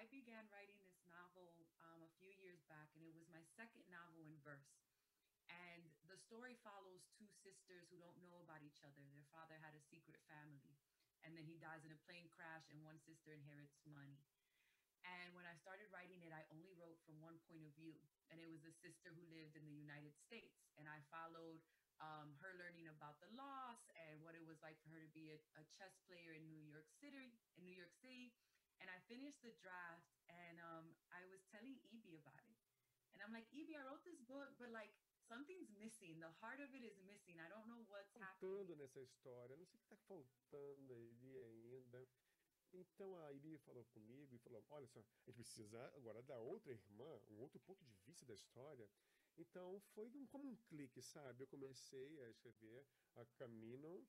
I began writing this novel a few years back, and it was my second novel in verse. And the story follows two sisters who don't know about each other. Their father had a secret family, and then he dies in a plane crash, and one sister inherits money. And when I started writing it, I only wrote from one point of view, and it was a sister who lived in the United States. And I followed her learning about the loss and what it was like for her to be a chess player in New York City. In New York City, and I finished the draft, and I was telling Evie about it, and I'm like, Evie, I wrote this book, but like something's missing. The heart of it is missing. I don't know what's happening. Faltando nessa história, não sei o que está faltando ali ainda. Então a Ibi falou comigo e falou: olha só, a gente precisa agora da outra irmã, um outro ponto de vista da história. Então foi como um clique, sabe? Eu comecei a escrever a Camino,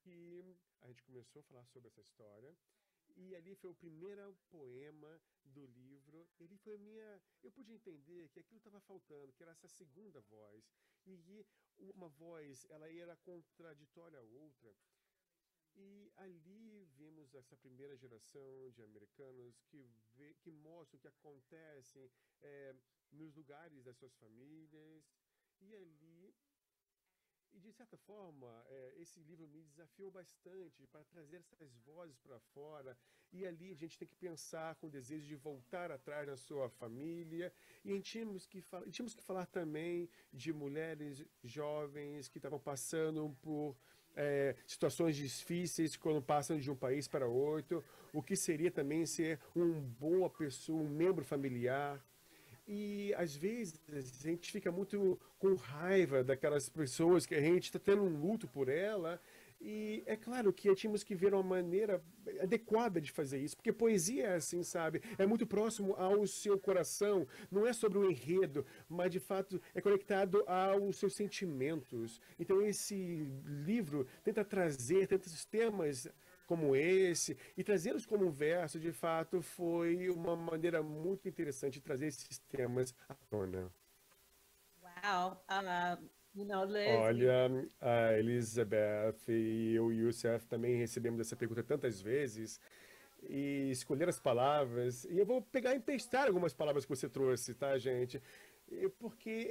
que a gente começou a falar sobre essa história. E ali foi o primeiro poema do livro. Ele foi a minha. Eu pude entender que aquilo estava faltando, que era essa segunda voz. E uma voz, ela era contraditória à outra. E ali vimos essa primeira geração de americanos que mostram o que acontece nos lugares das suas famílias. E ali, e de certa forma, esse livro me desafiou bastante para trazer essas vozes para fora. E ali a gente tem que pensar com o desejo de voltar atrás na sua família. E tínhamos que falar também de mulheres jovens que estavam passando por situações difíceis quando passam de um país para outro, o que seria também ser uma boa pessoa, um membro familiar. E às vezes a gente fica muito com raiva daquelas pessoas que a gente está tendo um luto por ela. E é claro que tínhamos que ver uma maneira adequada de fazer isso, porque poesia é assim, sabe? É muito próximo ao seu coração, não é sobre o enredo, mas de fato é conectado aos seus sentimentos. Então esse livro tenta trazer tantos temas como esse, e trazê-los como um verso, de fato, foi uma maneira muito interessante de trazer esses temas à tona. Wow. Liz, Olha, a Elizabeth e eu e o Youssef também recebemos essa pergunta tantas vezes, e escolher as palavras, e eu vou pegar e emprestar algumas palavras que você trouxe, tá, gente? Porque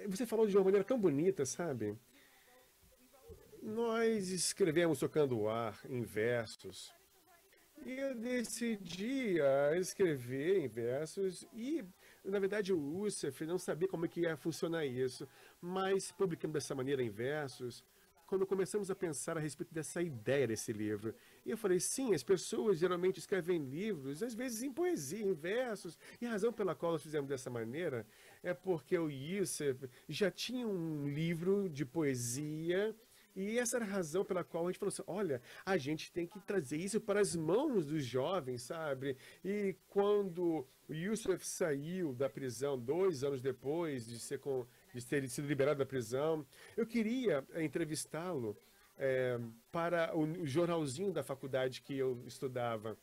você falou de uma maneira tão bonita, sabe? Nós escrevemos tocando o ar em versos. E eu decidi escrever em versos e, na verdade, o Youssef não sabia como é que ia funcionar isso. Mas, publicando dessa maneira em versos, quando começamos a pensar a respeito dessa ideia desse livro, e eu falei, sim, as pessoas geralmente escrevem livros, às vezes em poesia, em versos, e a razão pela qual nós fizemos dessa maneira é porque o Youssef já tinha um livro de poesia. E essa era a razão pela qual a gente falou assim, olha, a gente tem que trazer isso para as mãos dos jovens, sabe? E quando o Youssef saiu da prisão 2 anos depois de ter sido liberado da prisão, eu queria entrevistá-lo para o jornalzinho da faculdade que eu estudava.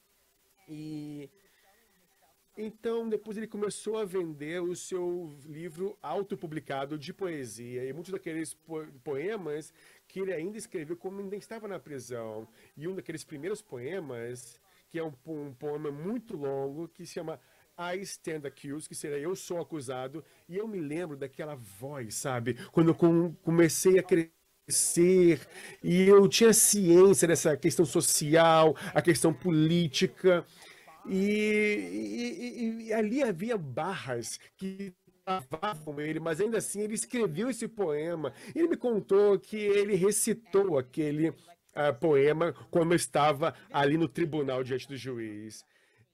E então, depois ele começou a vender o seu livro autopublicado de poesia. E muitos daqueles poemas que ele ainda escreveu quando ainda estava na prisão. E um daqueles primeiros poemas, que é um poema muito longo, que se chama I Stand Accused, que seria Eu Sou Acusado. E eu me lembro daquela voz, sabe? Quando eu comecei a crescer e eu tinha ciência dessa questão social, a questão política. E ali havia barras que travavam ele, mas ainda assim ele escreveu esse poema. Ele me contou que ele recitou aquele poema quando estava ali no tribunal diante do juiz.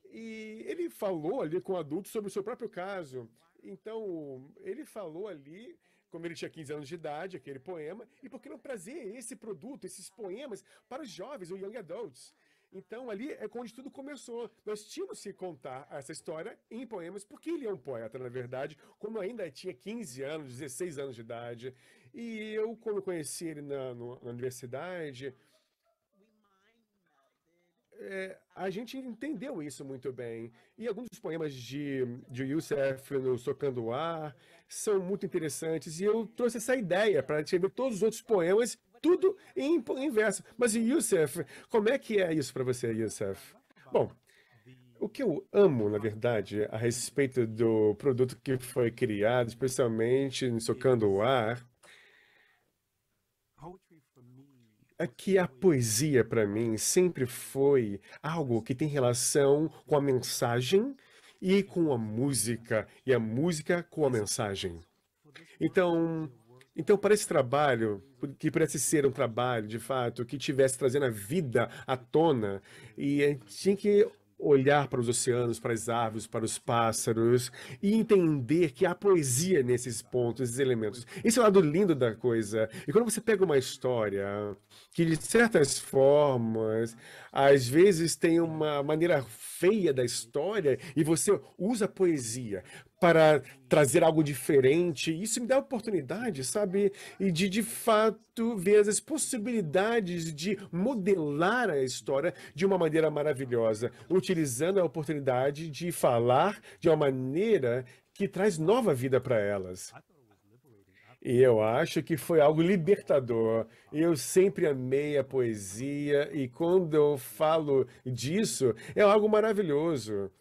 E ele falou ali com adultos sobre o seu próprio caso. Então, ele falou ali, como ele tinha 15 anos de idade, aquele poema, e por que não trazer esse produto, esses poemas, para os jovens, os young adults? Então, ali é onde tudo começou. Nós tínhamos que contar essa história em poemas, porque ele é um poeta, na verdade, como ainda tinha 15 anos, 16 anos de idade. E eu, quando conheci ele na universidade, a gente entendeu isso muito bem. E alguns dos poemas de Youssef no Socando o Ar são muito interessantes. E eu trouxe essa ideia para escrever todos os outros poemas, tudo em verso. Mas, Youssef, como é que é isso para você, Youssef? Bom, O que eu amo, na verdade, a respeito do produto que foi criado, especialmente em Socando o Ar, é que a poesia, para mim, sempre foi algo que tem relação com a mensagem e com a música, e a música com a mensagem. Então, então para esse trabalho, que parece ser um trabalho, de fato, que tivesse trazendo a vida à tona, e tinha que olhar para os oceanos, para as árvores, para os pássaros, e entender que há poesia nesses pontos, esses elementos. Esse é o lado lindo da coisa. E quando você pega uma história que, de certas formas, às vezes tem uma maneira feia da história, e você usa a poesia para trazer algo diferente. Isso me dá a oportunidade, sabe? E de fato ver as possibilidades de modelar a história de uma maneira maravilhosa, utilizando a oportunidade de falar de uma maneira que traz nova vida para elas. E eu acho que foi algo libertador. Eu sempre amei a poesia, e quando eu falo disso, é algo maravilhoso.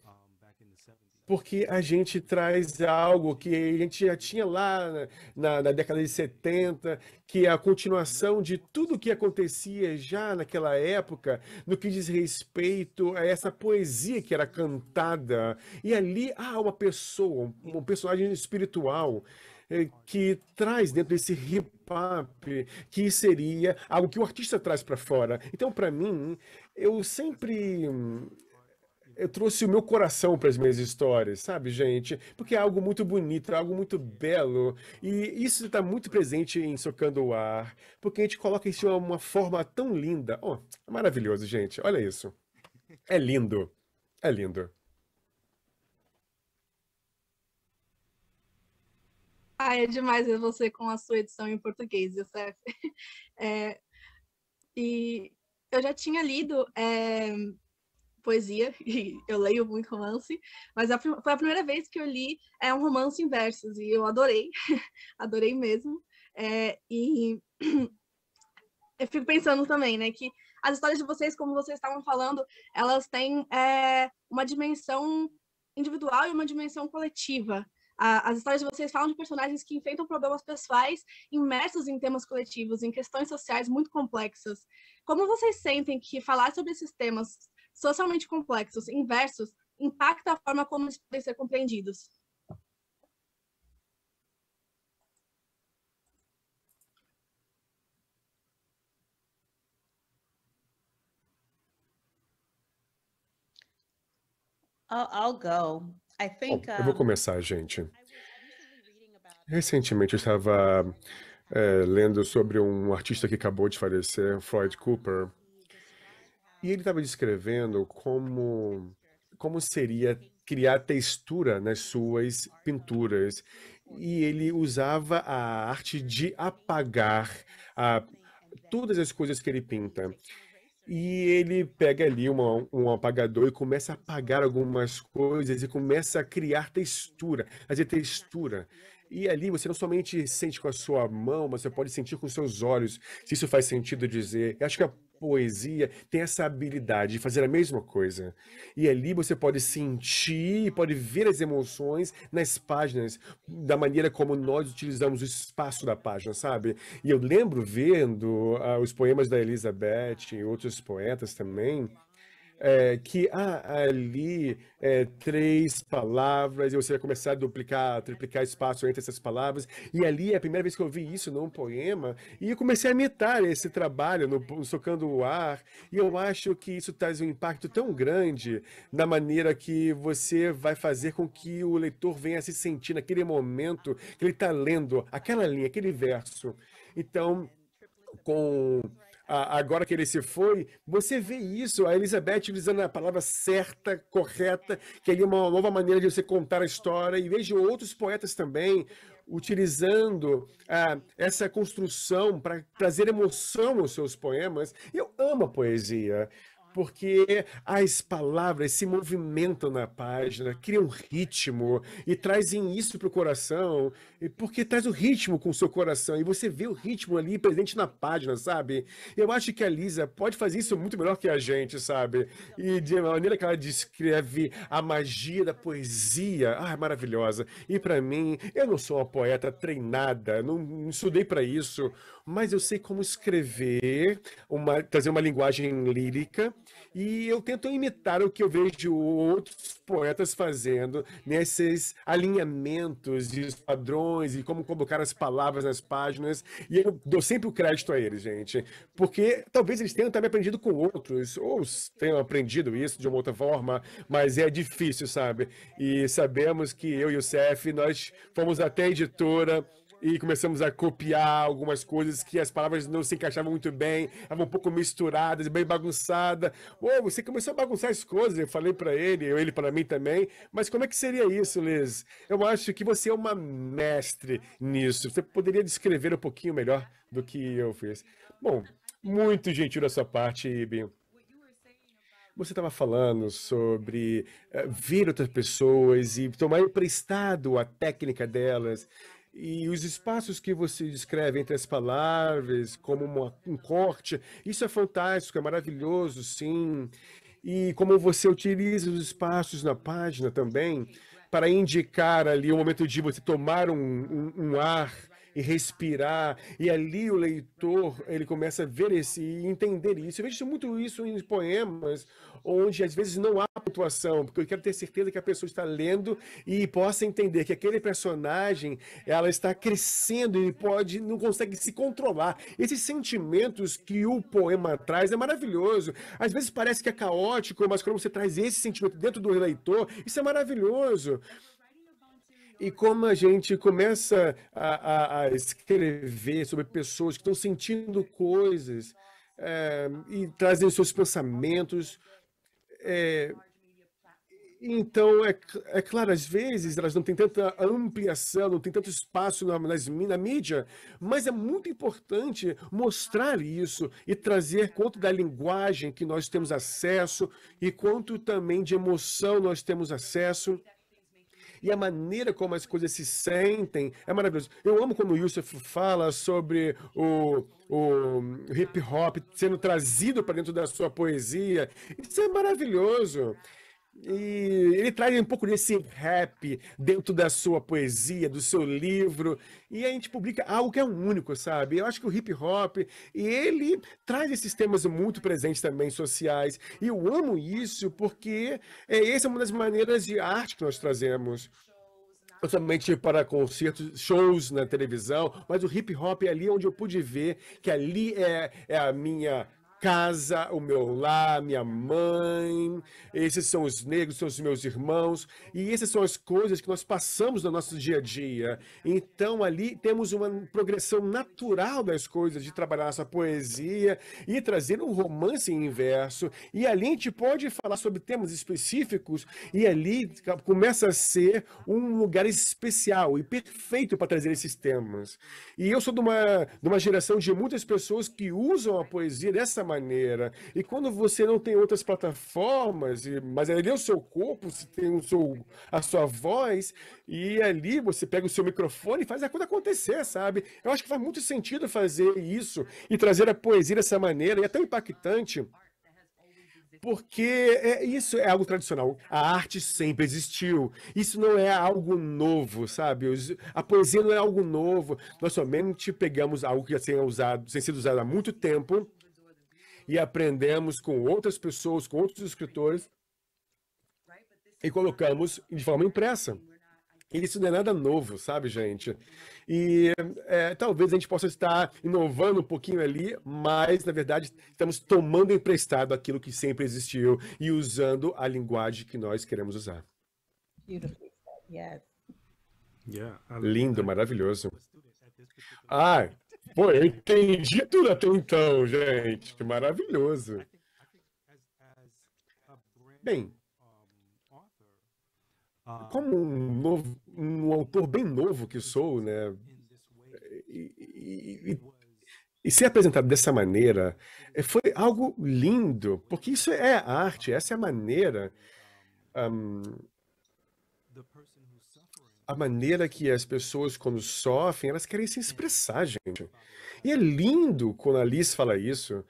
Porque a gente traz algo que a gente já tinha lá na década de 70, que é a continuação de tudo que acontecia já naquela época, no que diz respeito a essa poesia que era cantada. E ali há uma pessoa, um personagem espiritual, que traz dentro desse hip hop, que seria algo que o artista traz para fora. Então, para mim, eu sempre eu trouxe o meu coração para as minhas histórias, sabe, gente? Porque é algo muito bonito, é algo muito belo. E isso está muito presente em Socando o Ar, porque a gente coloca isso de uma forma tão linda. Oh, é maravilhoso, gente. Olha isso. É lindo. É lindo. Ah, é demais ver você com a sua edição em português, Youssef. É, e eu já tinha lido poesia, e eu leio muito romance, mas foi a primeira vez que eu li um romance em versos, e eu adorei, adorei mesmo. E eu fico pensando também, né, que as histórias de vocês, como vocês estavam falando, elas têm uma dimensão individual e uma dimensão coletiva. As histórias de vocês falam de personagens que enfrentam problemas pessoais imersos em temas coletivos, em questões sociais muito complexas. Como vocês sentem que falar sobre esses temas socialmente complexos em versos impacta a forma como eles podem ser compreendidos? I'll go. I Bom, think eu vou começar, gente. Recentemente eu estava lendo sobre um artista que acabou de falecer, Floyd Cooper, e ele estava descrevendo como seria criar textura nas suas pinturas. E ele usava a arte de apagar a, todas as coisas que ele pinta. E ele pega ali um apagador e começa a apagar algumas coisas e começa a criar textura, fazer textura. E ali você não somente sente com a sua mão, mas você pode sentir com os seus olhos, se isso faz sentido dizer. Eu acho que a poesia tem essa habilidade de fazer a mesma coisa. E ali você pode sentir, pode ver as emoções nas páginas, da maneira como nós utilizamos o espaço da página, sabe? E eu lembro vendo os poemas da Elizabeth e outros poetas também, que há ali três palavras, e você vai começar a duplicar, triplicar espaço entre essas palavras, e ali é a primeira vez que eu vi isso num poema, e eu comecei a imitar esse trabalho no Socando o Ar, e eu acho que isso traz um impacto tão grande na maneira que você vai fazer com que o leitor venha se sentir naquele momento que ele está lendo aquela linha, aquele verso. Então, agora que ele se foi, você vê isso, a Elizabeth utilizando a palavra certa, correta, que é uma nova maneira de você contar a história, e vejo outros poetas também utilizando essa construção para trazer emoção nos seus poemas. Eu amo a poesia, porque as palavras se movimentam na página, criam ritmo e trazem isso para o coração, porque traz o ritmo com o seu coração, e você vê o ritmo ali presente na página, sabe? Eu acho que a Lisa pode fazer isso muito melhor que a gente, sabe? E de maneira que ela descreve a magia da poesia, é maravilhosa. E para mim, eu não sou uma poeta treinada, não estudei para isso, mas eu sei como escrever, trazer uma linguagem lírica, e eu tento imitar o que eu vejo outros poetas fazendo, nesses alinhamentos e os padrões e como colocar as palavras nas páginas. E eu dou sempre o crédito a eles, gente, porque talvez eles tenham também aprendido com outros, ou tenham aprendido isso de uma outra forma, mas é difícil, sabe? E sabemos que eu e o CF, nós fomos até a editora e começamos a copiar algumas coisas que as palavras não se encaixavam muito bem, estavam um pouco misturadas, bem bagunçada. Você começou a bagunçar as coisas, eu falei para ele para mim também, mas como é que seria isso, Liz? Eu acho que você é uma mestre nisso. Você poderia descrever um pouquinho melhor do que eu fiz. Bom, muito gentil da sua parte, Ibi. Você estava falando sobre ver outras pessoas e tomar emprestado a técnica delas. E os espaços que você descreve entre as palavras, como um corte, isso é fantástico, é maravilhoso, sim. E como você utiliza os espaços na página também para indicar ali o momento de você tomar um ar e respirar, e ali o leitor, ele começa a ver e entender isso. Eu vejo muito isso em poemas, onde às vezes não há pontuação, porque eu quero ter certeza que a pessoa está lendo e possa entender que aquele personagem, ela está crescendo e não consegue se controlar. Esses sentimentos que o poema traz é maravilhoso. Às vezes parece que é caótico, mas quando você traz esse sentimento dentro do leitor, isso é maravilhoso. E como a gente começa a escrever sobre pessoas que estão sentindo coisas e trazem seus pensamentos, então é claro, às vezes elas não têm tanta ampliação, não têm tanto espaço na mídia, mas é muito importante mostrar isso e trazer quanto da linguagem que nós temos acesso e quanto também de emoção nós temos acesso. E a maneira como as coisas se sentem é maravilhoso. Eu amo quando o Yusuf fala sobre o hip hop sendo trazido para dentro da sua poesia. Isso é maravilhoso. E ele traz um pouco desse rap dentro da sua poesia, do seu livro, e a gente publica algo que é único, sabe? Eu acho que o hip hop, ele traz esses temas muito presentes também, sociais, e eu amo isso porque essa é uma das maneiras de arte que nós trazemos. Não somente para concertos, shows na televisão, mas o hip hop é ali onde eu pude ver que ali é a minha casa, o meu lar, minha mãe, esses são os negros, são os meus irmãos, e essas são as coisas que nós passamos no nosso dia a dia. Então ali temos uma progressão natural das coisas, de trabalhar nossa poesia e trazer um romance em verso, e ali a gente pode falar sobre temas específicos, e ali começa a ser um lugar especial e perfeito para trazer esses temas. E eu sou de uma geração de muitas pessoas que usam a poesia dessa maneira. E quando você não tem outras plataformas, mas ali é o seu corpo, você tem a sua voz, e ali você pega o seu microfone e faz a coisa acontecer, sabe? Eu acho que faz muito sentido fazer isso e trazer a poesia dessa maneira, e é tão impactante. Porque isso é algo tradicional. A arte sempre existiu. Isso não é algo novo, sabe? A poesia não é algo novo. Nós somente pegamos algo que já tem sido usado há muito tempo e aprendemos com outras pessoas, com outros escritores e colocamos de forma impressa. Isso não é nada novo, sabe, gente? E talvez a gente possa estar inovando um pouquinho ali, mas, na verdade, estamos tomando emprestado aquilo que sempre existiu e usando a linguagem que nós queremos usar. Beautifully said, yes. Lindo, maravilhoso. Pô, eu entendi tudo até então, gente. Maravilhoso. Bem, como um autor bem novo que sou, né? E ser apresentado dessa maneira foi algo lindo, porque isso é arte, essa é a maneira que as pessoas, quando sofrem, elas querem se expressar, gente. E é lindo quando a Liz fala isso.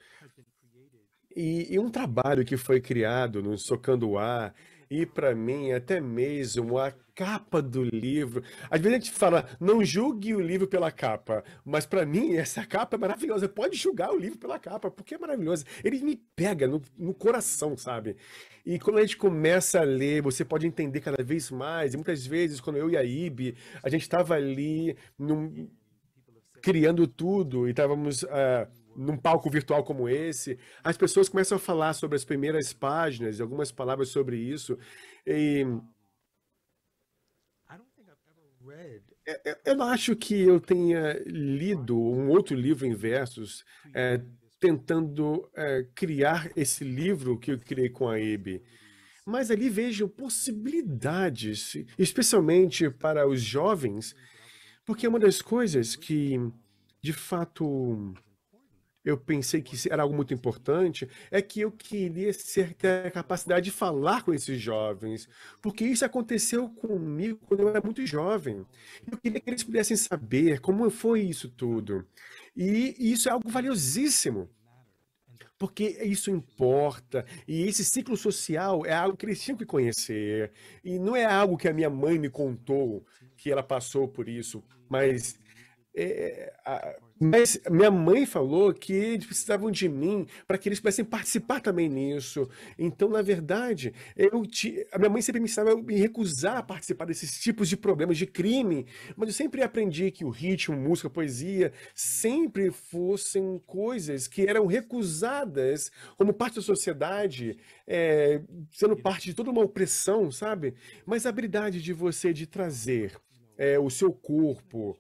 E um trabalho que foi criado no Socando o Ar, e para mim, até mesmo a capa do livro. Às vezes a gente fala, não julgue o livro pela capa, mas para mim, essa capa é maravilhosa. Pode julgar o livro pela capa, porque é maravilhoso. Ele me pega no coração, sabe? E quando a gente começa a ler, você pode entender cada vez mais. E muitas vezes, quando eu e a Ibe, a gente estava ali criando tudo e estávamos num palco virtual como esse, as pessoas começam a falar sobre as primeiras páginas e algumas palavras sobre isso. E eu não acho que eu tenha lido um outro livro em versos tentando criar esse livro que eu criei com a Ibe. Mas ali vejo possibilidades, especialmente para os jovens, porque uma das coisas que, de fato, eu pensei que era algo muito importante, é que eu queria ter a capacidade de falar com esses jovens, porque isso aconteceu comigo quando eu era muito jovem. Eu queria que eles pudessem saber como foi isso tudo. E isso é algo valiosíssimo, porque isso importa, e esse ciclo social é algo que eles tinham que conhecer, e não é algo que a minha mãe me contou, que ela passou por isso, mas mas minha mãe falou que eles precisavam de mim para que eles pudessem participar também nisso. Então, na verdade, a minha mãe sempre me ensinava a me recusar a participar desses tipos de problemas de crime, mas eu sempre aprendi que o ritmo, música, poesia sempre fossem coisas que eram recusadas como parte da sociedade, sendo parte de toda uma opressão, sabe? Mas a habilidade de você de trazer o seu corpo,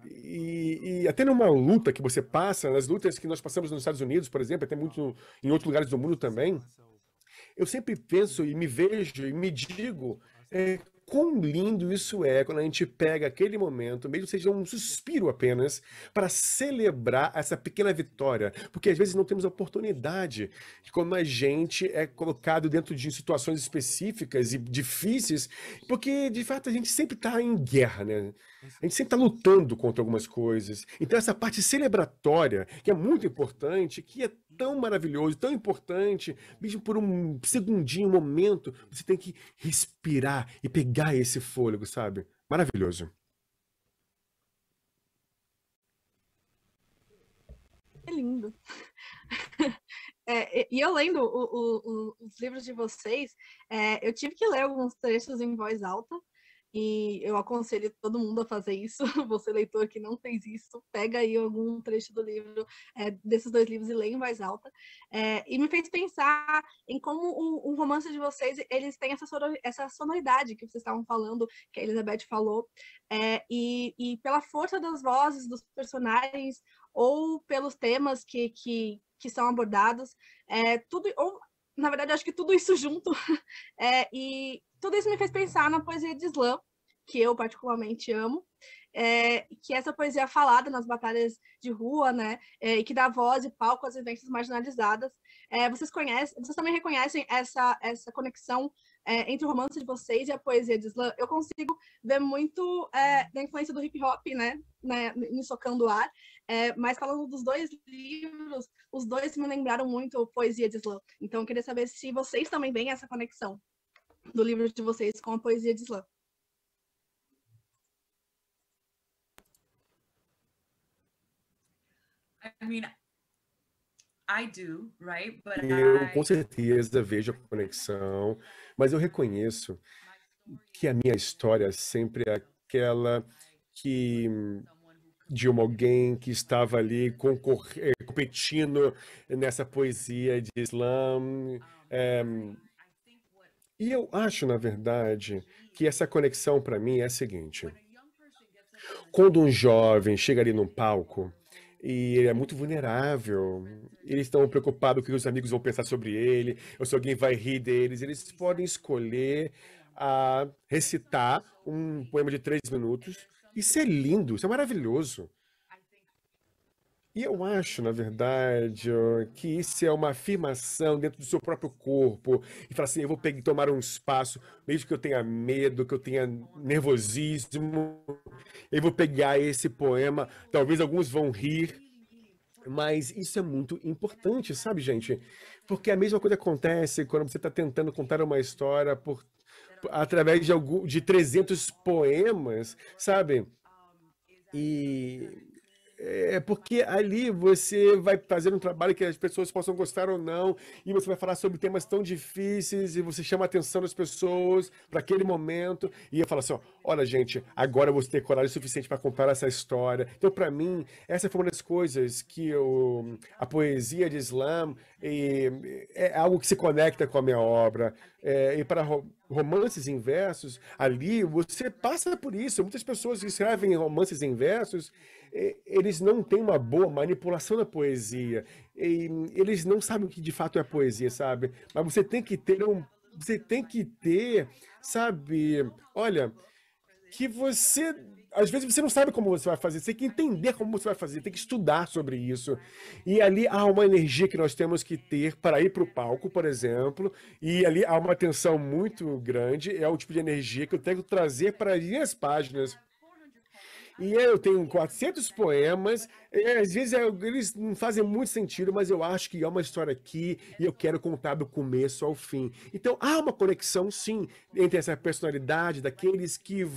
e até numa luta que você passa, nas lutas que nós passamos nos Estados Unidos, por exemplo, até muito em outros lugares do mundo também, eu sempre penso e me vejo e me digo quão lindo isso é quando a gente pega aquele momento, mesmo que seja um suspiro apenas, para celebrar essa pequena vitória. Porque às vezes não temos a oportunidade de quando a gente é colocado dentro de situações específicas e difíceis, porque de fato a gente sempre está em guerra, né? A gente sempre está lutando contra algumas coisas. Então essa parte celebratória, que é muito importante, que é tão maravilhoso, tão importante, mesmo por um segundinho, um momento, você tem que respirar e pegar esse fôlego, sabe? Maravilhoso. É lindo. E eu lendo os livros de vocês, eu tive que ler alguns trechos em voz alta, e eu aconselho todo mundo a fazer isso. Você, leitor, que não fez isso, pega aí algum trecho do livro, desses dois livros, e lê em voz alta. E me fez pensar em como o romance de vocês, eles têm essa sonoridade que vocês estavam falando, que a Elizabeth falou, e pela força das vozes dos personagens, ou pelos temas que são abordados, ou, na verdade, acho que tudo isso junto, e tudo isso me fez pensar na poesia de slam, que eu particularmente amo, que essa poesia falada nas batalhas de rua, né, e que dá voz e palco às vivências marginalizadas. Vocês também reconhecem essa conexão entre o romance de vocês e a poesia de slam? Eu consigo ver muito da influência do hip hop, né, me Socando o Ar, mas falando dos dois livros, os dois me lembraram muito poesia de slam. Então eu queria saber se vocês também veem essa conexão do livro de vocês com a poesia de slam. I mean, I do, right? But Eu com certeza vejo a conexão, mas eu reconheço que a minha história sempre é aquela que de alguém que estava ali competindo nessa poesia de slam. E eu acho, na verdade, que essa conexão para mim é a seguinte: quando um jovem chega ali num palco e ele é muito vulnerável, eles estão preocupados com o que os amigos vão pensar sobre ele, ou se alguém vai rir deles, eles podem escolher recitar um poema de 3 minutos. Isso é lindo, isso é maravilhoso. E eu acho, na verdade, que isso é uma afirmação dentro do seu próprio corpo. E falar assim, eu vou tomar um espaço, mesmo que eu tenha medo, que eu tenha nervosismo, eu vou pegar esse poema. Talvez alguns vão rir, mas isso é muito importante, sabe, gente? Porque a mesma coisa acontece quando você está tentando contar uma história através de 300 poemas, sabe? E é porque ali você vai fazer um trabalho que as pessoas possam gostar ou não, e você vai falar sobre temas tão difíceis, e você chama a atenção das pessoas para aquele momento, e eu falo assim, ó, olha, gente, agora eu vou ter coragem suficiente para contar essa história. Então, para mim, essa foi uma das coisas que a poesia de Slam é algo que se conecta com a minha obra. E para romances em versos, ali você passa por isso. Muitas pessoas que escrevem romances em versos, eles não têm uma boa manipulação da poesia. Eles não sabem o que de fato é poesia, sabe? Mas você tem que ter, sabe? Olha, que você às vezes você não sabe como você vai fazer, você tem que entender como você vai fazer, tem que estudar sobre isso. E ali há uma energia que nós temos que ter para ir para o palco, por exemplo, e ali há uma tensão muito grande, é o tipo de energia que eu tenho que trazer para as minhas páginas. E eu tenho 400 poemas, e às vezes eles não fazem muito sentido, mas eu acho que há uma história aqui e eu quero contar do começo ao fim. Então há uma conexão, sim, entre essa personalidade daqueles que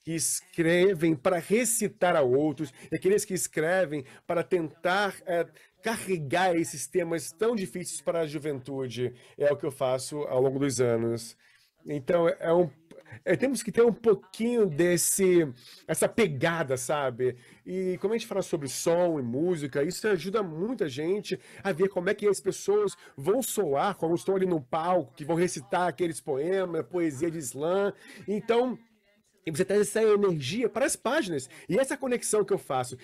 escrevem para recitar a outros, e aqueles que escrevem para tentar carregar esses temas tão difíceis para a juventude. É o que eu faço ao longo dos anos. Então, temos que ter um pouquinho essa pegada, sabe? E como a gente fala sobre som e música, isso ajuda muita gente a ver como é que as pessoas vão soar quando estão ali no palco, que vão recitar aqueles poemas, poesia de slam. Então, você traz essa energia para as páginas. E essa conexão que eu faço,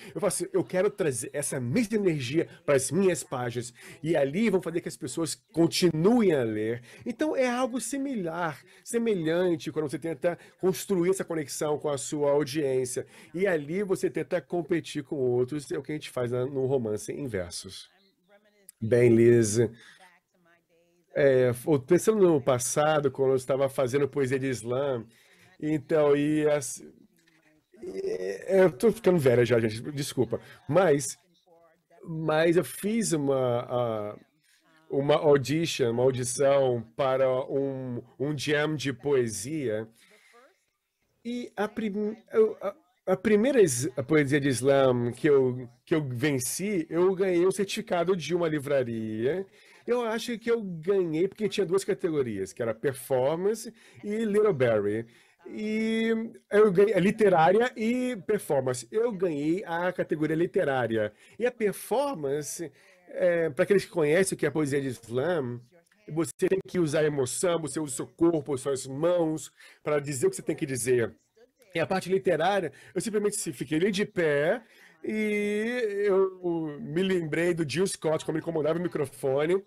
eu quero trazer essa mesma energia para as minhas páginas. E ali vão fazer que as pessoas continuem a ler. Então é algo semelhante, quando você tenta construir essa conexão com a sua audiência. E ali você tenta competir com outros, é o que a gente faz no romance em versos. Bem, Liz, pensando no passado, quando eu estava fazendo poesia de slam, então, eu tô ficando velha já, gente, desculpa. Mas eu fiz uma audição para um jam de poesia. E a primeira poesia de slam que eu venci, eu ganhei um certificado de uma livraria. Eu acho que eu ganhei porque tinha duas categorias, que era performance e Littleberry. E eu ganhei literária e performance. Eu ganhei a categoria literária. E a performance, para aqueles que conhecem o que é a poesia de slam, você tem que usar emoção, você usa o seu corpo, suas mãos, para dizer o que você tem que dizer. E a parte literária, eu simplesmente fiquei ali de pé e eu me lembrei do Jill Scott, como ele comandava o microfone,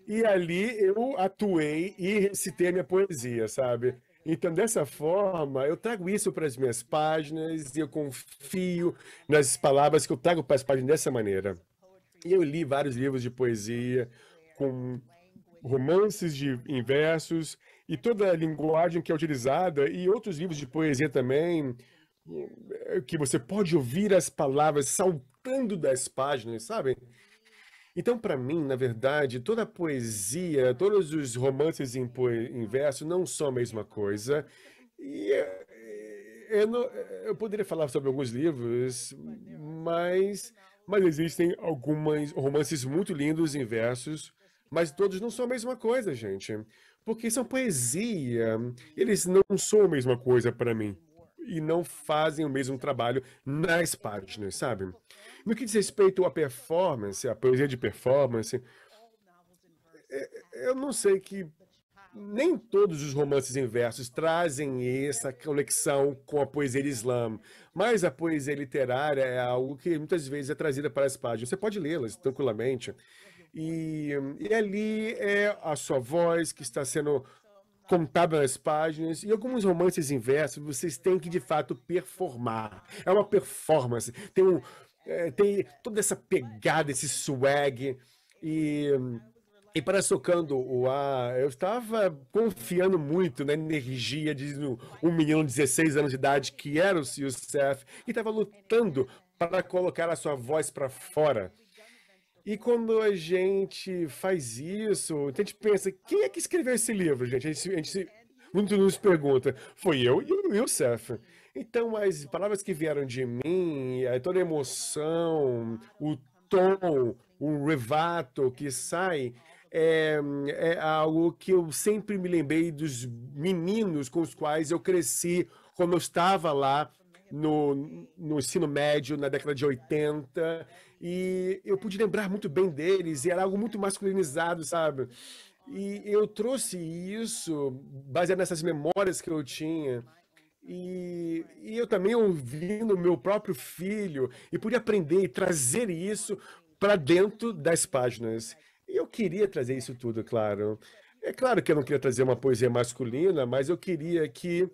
e ali eu atuei e recitei a minha poesia, sabe? Então, dessa forma, eu trago isso para as minhas páginas e eu confio nas palavras que eu trago para as páginas dessa maneira. E eu li vários livros de poesia, com romances em versos, e toda a linguagem que é utilizada, e outros livros de poesia também, que você pode ouvir as palavras saltando das páginas, sabe? Então, para mim, na verdade, toda a poesia, todos os romances em verso não são a mesma coisa. E eu poderia falar sobre alguns livros, mas existem alguns romances muito lindos em versos, mas todos não são a mesma coisa, gente. Porque são poesia, eles não são a mesma coisa para mim. E não fazem o mesmo trabalho nas páginas, sabe? No que diz respeito à performance, à poesia de performance, eu não sei que nem todos os romances em versos trazem essa conexão com a poesia de slam, mas a poesia literária é algo que muitas vezes é trazida para as páginas. Você pode lê-las tranquilamente. E ali é a sua voz que está sendo contada nas páginas, e alguns romances em verso, vocês têm que, de fato, performar. É uma performance. tem toda essa pegada, esse swag. E, e para socando o ar, eu estava confiando muito na energia de um menino de 16 anos de idade, que era o Youssef, e estava lutando para colocar a sua voz para fora. E quando a gente faz isso, a gente pensa, quem é que escreveu esse livro, gente? Muito nos pergunta. Foi eu e o Youssef. Então, as palavras que vieram de mim, toda a emoção, o tom, o revato que sai, é, é algo que eu sempre me lembrei dos meninos com os quais eu cresci quando eu estava lá no ensino médio, na década de 80, e eu pude lembrar muito bem deles, e era algo muito masculinizado, sabe? E eu trouxe isso baseado nessas memórias que eu tinha. E eu também ouvi no meu próprio filho e pude aprender e trazer isso para dentro das páginas. E eu queria trazer isso tudo, claro. É claro que eu não queria trazer uma poesia masculina, mas eu queria que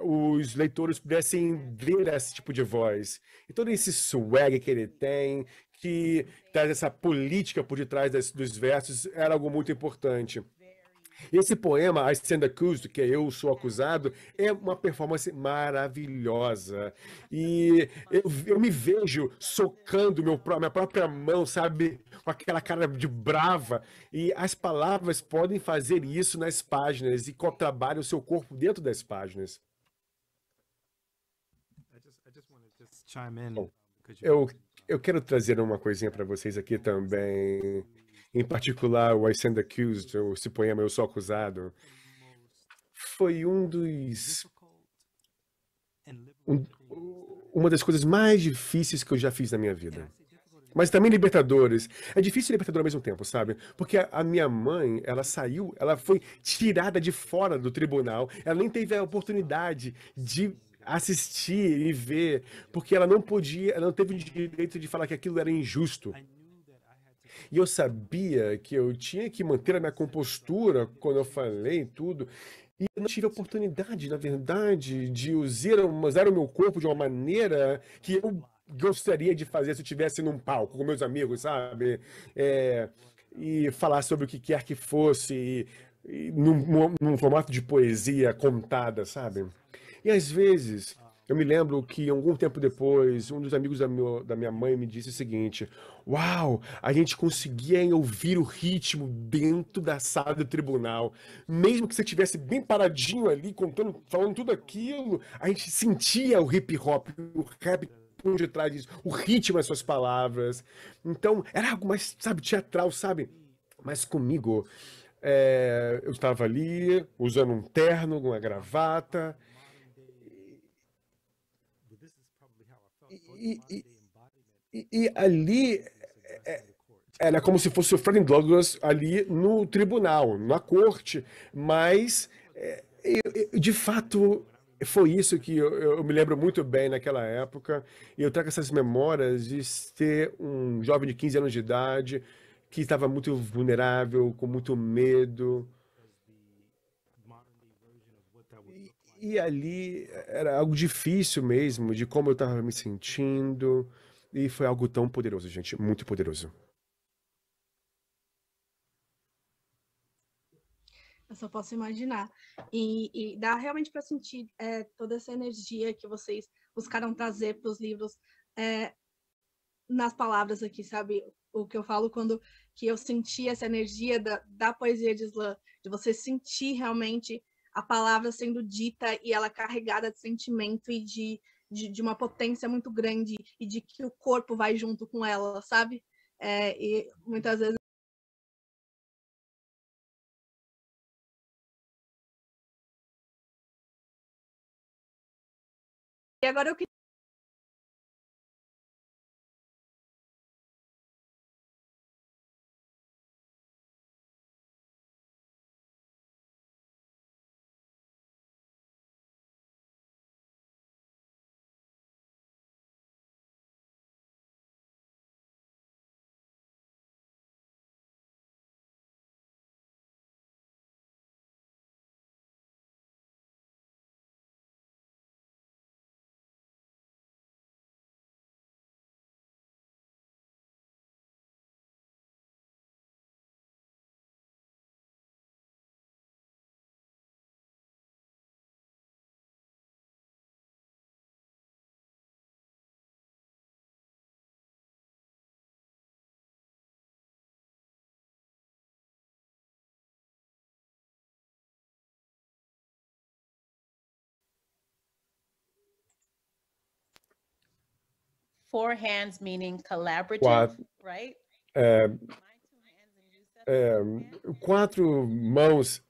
os leitores pudessem ver esse tipo de voz. E todo esse swag que ele tem, que traz essa política por detrás dos versos, era algo muito importante. E esse poema, I Stand Accused, que é Eu Sou Acusado, é uma performance maravilhosa. E eu me vejo socando minha própria mão, sabe? Com aquela cara de brava. E as palavras podem fazer isso nas páginas e trabalham o seu corpo dentro das páginas. Bom, eu quero trazer uma coisinha para vocês aqui também. Em particular, o I Stand Accused, esse poema Eu Sou Acusado, foi uma das coisas mais difíceis que eu já fiz na minha vida. Mas também Libertadores. É difícil e libertador ao mesmo tempo, sabe? Porque a minha mãe, ela foi tirada de fora do tribunal, ela nem teve a oportunidade de assistir e ver, porque ela não teve o direito de falar que aquilo era injusto. E eu sabia que eu tinha que manter a minha compostura quando eu falei tudo. E eu não tive a oportunidade, na verdade, de usar o meu corpo de uma maneira que eu gostaria de fazer se eu estivesse num palco com meus amigos, sabe? E falar sobre o que quer que fosse, num formato de poesia contada, sabe? E às vezes, eu me lembro que algum tempo depois, um dos amigos da minha mãe me disse o seguinte: Uau, a gente conseguia ouvir o ritmo dentro da sala do tribunal. Mesmo que você estivesse bem paradinho ali, falando tudo aquilo, a gente sentia o hip hop, o rap por detrás disso, o ritmo das suas palavras. Então, era algo mais, sabe, teatral, sabe? Mas comigo, eu estava ali usando um terno, uma gravata. E ali era como se fosse o Fred Douglass ali no tribunal, na corte, mas de fato foi isso que eu me lembro muito bem naquela época, e eu trago essas memórias de ser um jovem de 15 anos de idade que estava muito vulnerável, com muito medo. E ali era algo difícil mesmo, de como eu estava me sentindo, e foi algo tão poderoso, gente, muito poderoso. Eu só posso imaginar. E dá realmente para sentir toda essa energia que vocês buscaram trazer para os livros nas palavras aqui, sabe? O que eu falo quando que eu senti essa energia da poesia de slam, de você sentir realmente a palavra sendo dita e ela carregada de sentimento e de uma potência muito grande e de que o corpo vai junto com ela, sabe? E muitas vezes e agora eu Four hands meaning collaborative, Quatro, right? é, My 2 hands and Yusef's 2 hands. quatro mãos.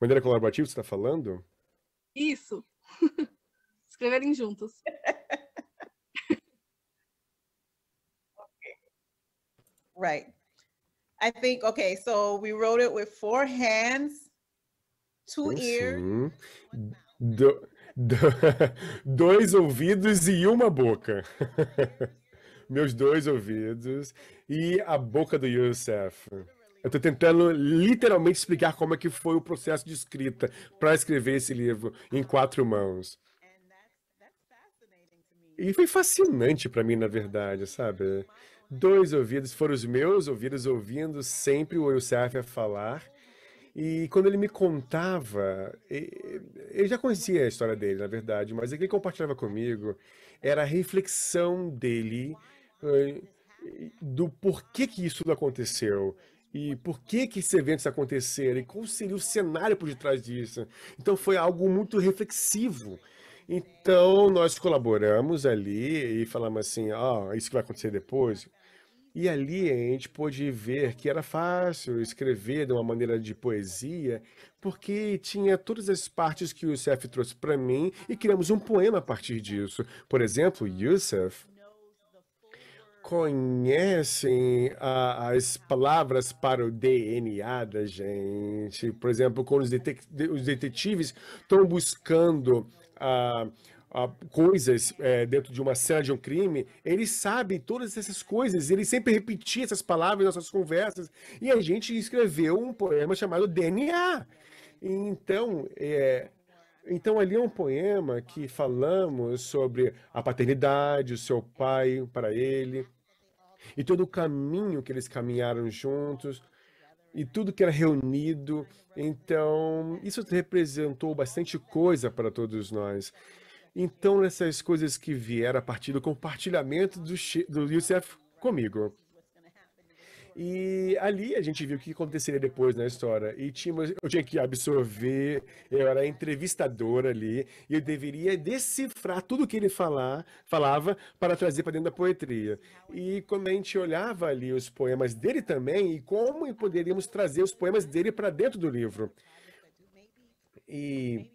Maneira colaborativa, você está falando? Isso. Escreverem juntos. Right. I think, okay, so we wrote it with 4 hands, 2 ears, Sim. 1 mouth. Dois ouvidos e uma boca. Meus 2 ouvidos e a boca do Youssef. Eu estou tentando literalmente explicar como é que foi o processo de escrita para escrever esse livro em 4 mãos. And that's fascinating to me. E foi fascinante para mim, na verdade, sabe? 2 ouvidos foram os meus ouvidos ouvindo sempre o Youssef a falar. E quando ele me contava, eu já conhecia a história dele, na verdade, mas o que ele compartilhava comigo era a reflexão dele do porquê que isso tudo aconteceu. E por que que esses eventos aconteceram? E qual seria o cenário por detrás disso? Então foi algo muito reflexivo. Então nós colaboramos ali e falamos assim, isso que vai acontecer depois. E ali a gente pôde ver que era fácil escrever de uma maneira de poesia, porque tinha todas as partes que o Youssef trouxe para mim e criamos um poema a partir disso. Por exemplo, Youssef conhecem as palavras para o DNA da gente. Por exemplo, quando os detetives estão buscando coisas dentro de uma cena de um crime, eles sabem todas essas coisas, eles sempre repetiam essas palavras nas nossas conversas, e a gente escreveu um poema chamado DNA. Então ali é um poema que falamos sobre a paternidade, o seu pai para ele, e todo o caminho que eles caminharam juntos, e tudo que era reunido. Então, isso representou bastante coisa para todos nós. Então, essas coisas que vieram a partir do compartilhamento do Youssef comigo. E ali a gente viu o que aconteceria depois na história. E eu tinha que absorver, eu era entrevistadora ali, e eu deveria decifrar tudo que ele falava para trazer para dentro da poetria. E quando a gente olhava ali os poemas dele também, e como poderíamos trazer os poemas dele para dentro do livro. E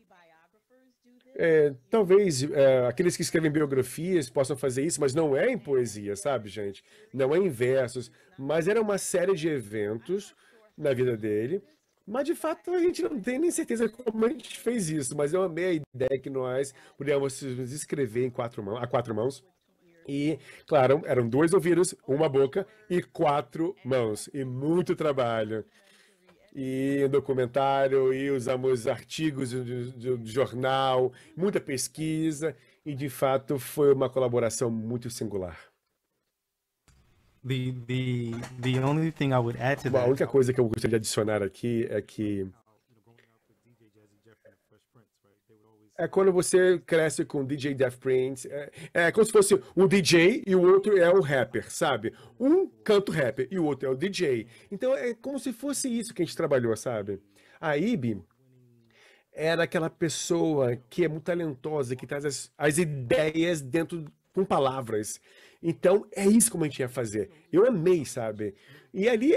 talvez aqueles que escrevem biografias possam fazer isso, mas não é em poesia, sabe, gente? Não é em versos, mas era uma série de eventos na vida dele. Mas, de fato, a gente não tem nem certeza como a gente fez isso, mas eu amei a ideia que nós pudéssemos escrever a 4 mãos. E, claro, eram 2 ouvidos, uma boca e 4 mãos. E muito trabalho. E documentário, e usamos artigos do jornal, muita pesquisa, e de fato foi uma colaboração muito singular. The only thing I would add to A that única coisa que eu gostaria de adicionar aqui é que quando você cresce com DJ Def Prince, é como se fosse um DJ e o outro é um rapper, sabe? Um canta o rapper e o outro é o DJ. Então é como se fosse isso que a gente trabalhou, sabe? A Ibi era aquela pessoa que é muito talentosa, que traz as ideias dentro com palavras. Então é isso como a gente ia fazer. Eu amei, sabe? E ali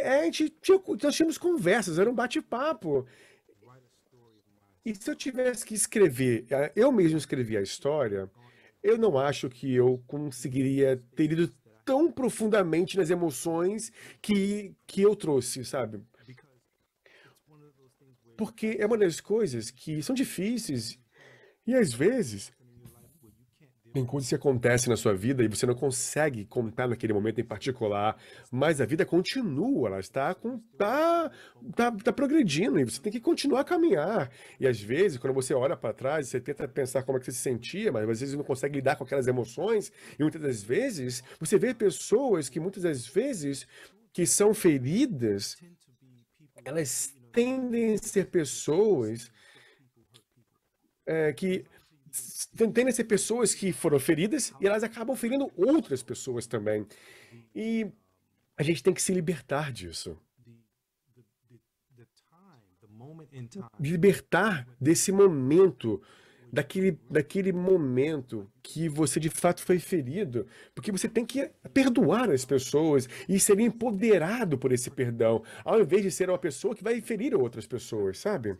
nós tínhamos conversas, era um bate-papo. E se eu tivesse que escrever, eu mesmo escrevi a história, eu não acho que eu conseguiria ter ido tão profundamente nas emoções que eu trouxe, sabe? Porque é uma das coisas que são difíceis e às vezes tem coisas que acontecem na sua vida e você não consegue contar naquele momento em particular, mas a vida continua, ela está progredindo e você tem que continuar a caminhar. E às vezes, quando você olha para trás, você tenta pensar como é que você se sentia, mas às vezes não consegue lidar com aquelas emoções, e muitas das vezes você vê pessoas que muitas das vezes que são feridas, elas tendem a ser pessoas tendem a ser pessoas que foram feridas e elas acabam ferindo outras pessoas também. E a gente tem que se libertar disso. Libertar desse momento daquele momento que você de fato foi ferido, porque você tem que perdoar as pessoas e ser empoderado por esse perdão, ao invés de ser uma pessoa que vai ferir outras pessoas, sabe?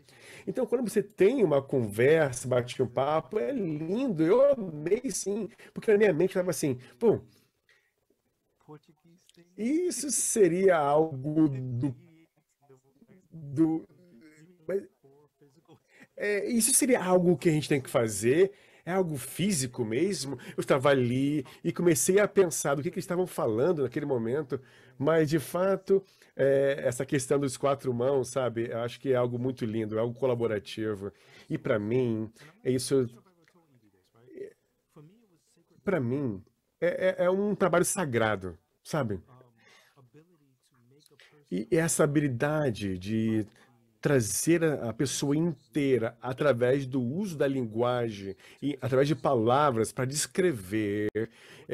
Então, quando você tem uma conversa, bate um papo, é lindo, eu amei sim, porque na minha mente estava assim, pô, isso seria algo do isso seria algo que a gente tem que fazer? É algo físico mesmo? Eu estava ali e comecei a pensar do que eles estavam falando naquele momento, mas de fato, essa questão dos quatro mãos, sabe? Eu acho que é algo muito lindo, é algo colaborativo. E isso, para mim, é um trabalho sagrado, sabe? E essa habilidade de trazer a pessoa inteira através do uso da linguagem e através de palavras para descrever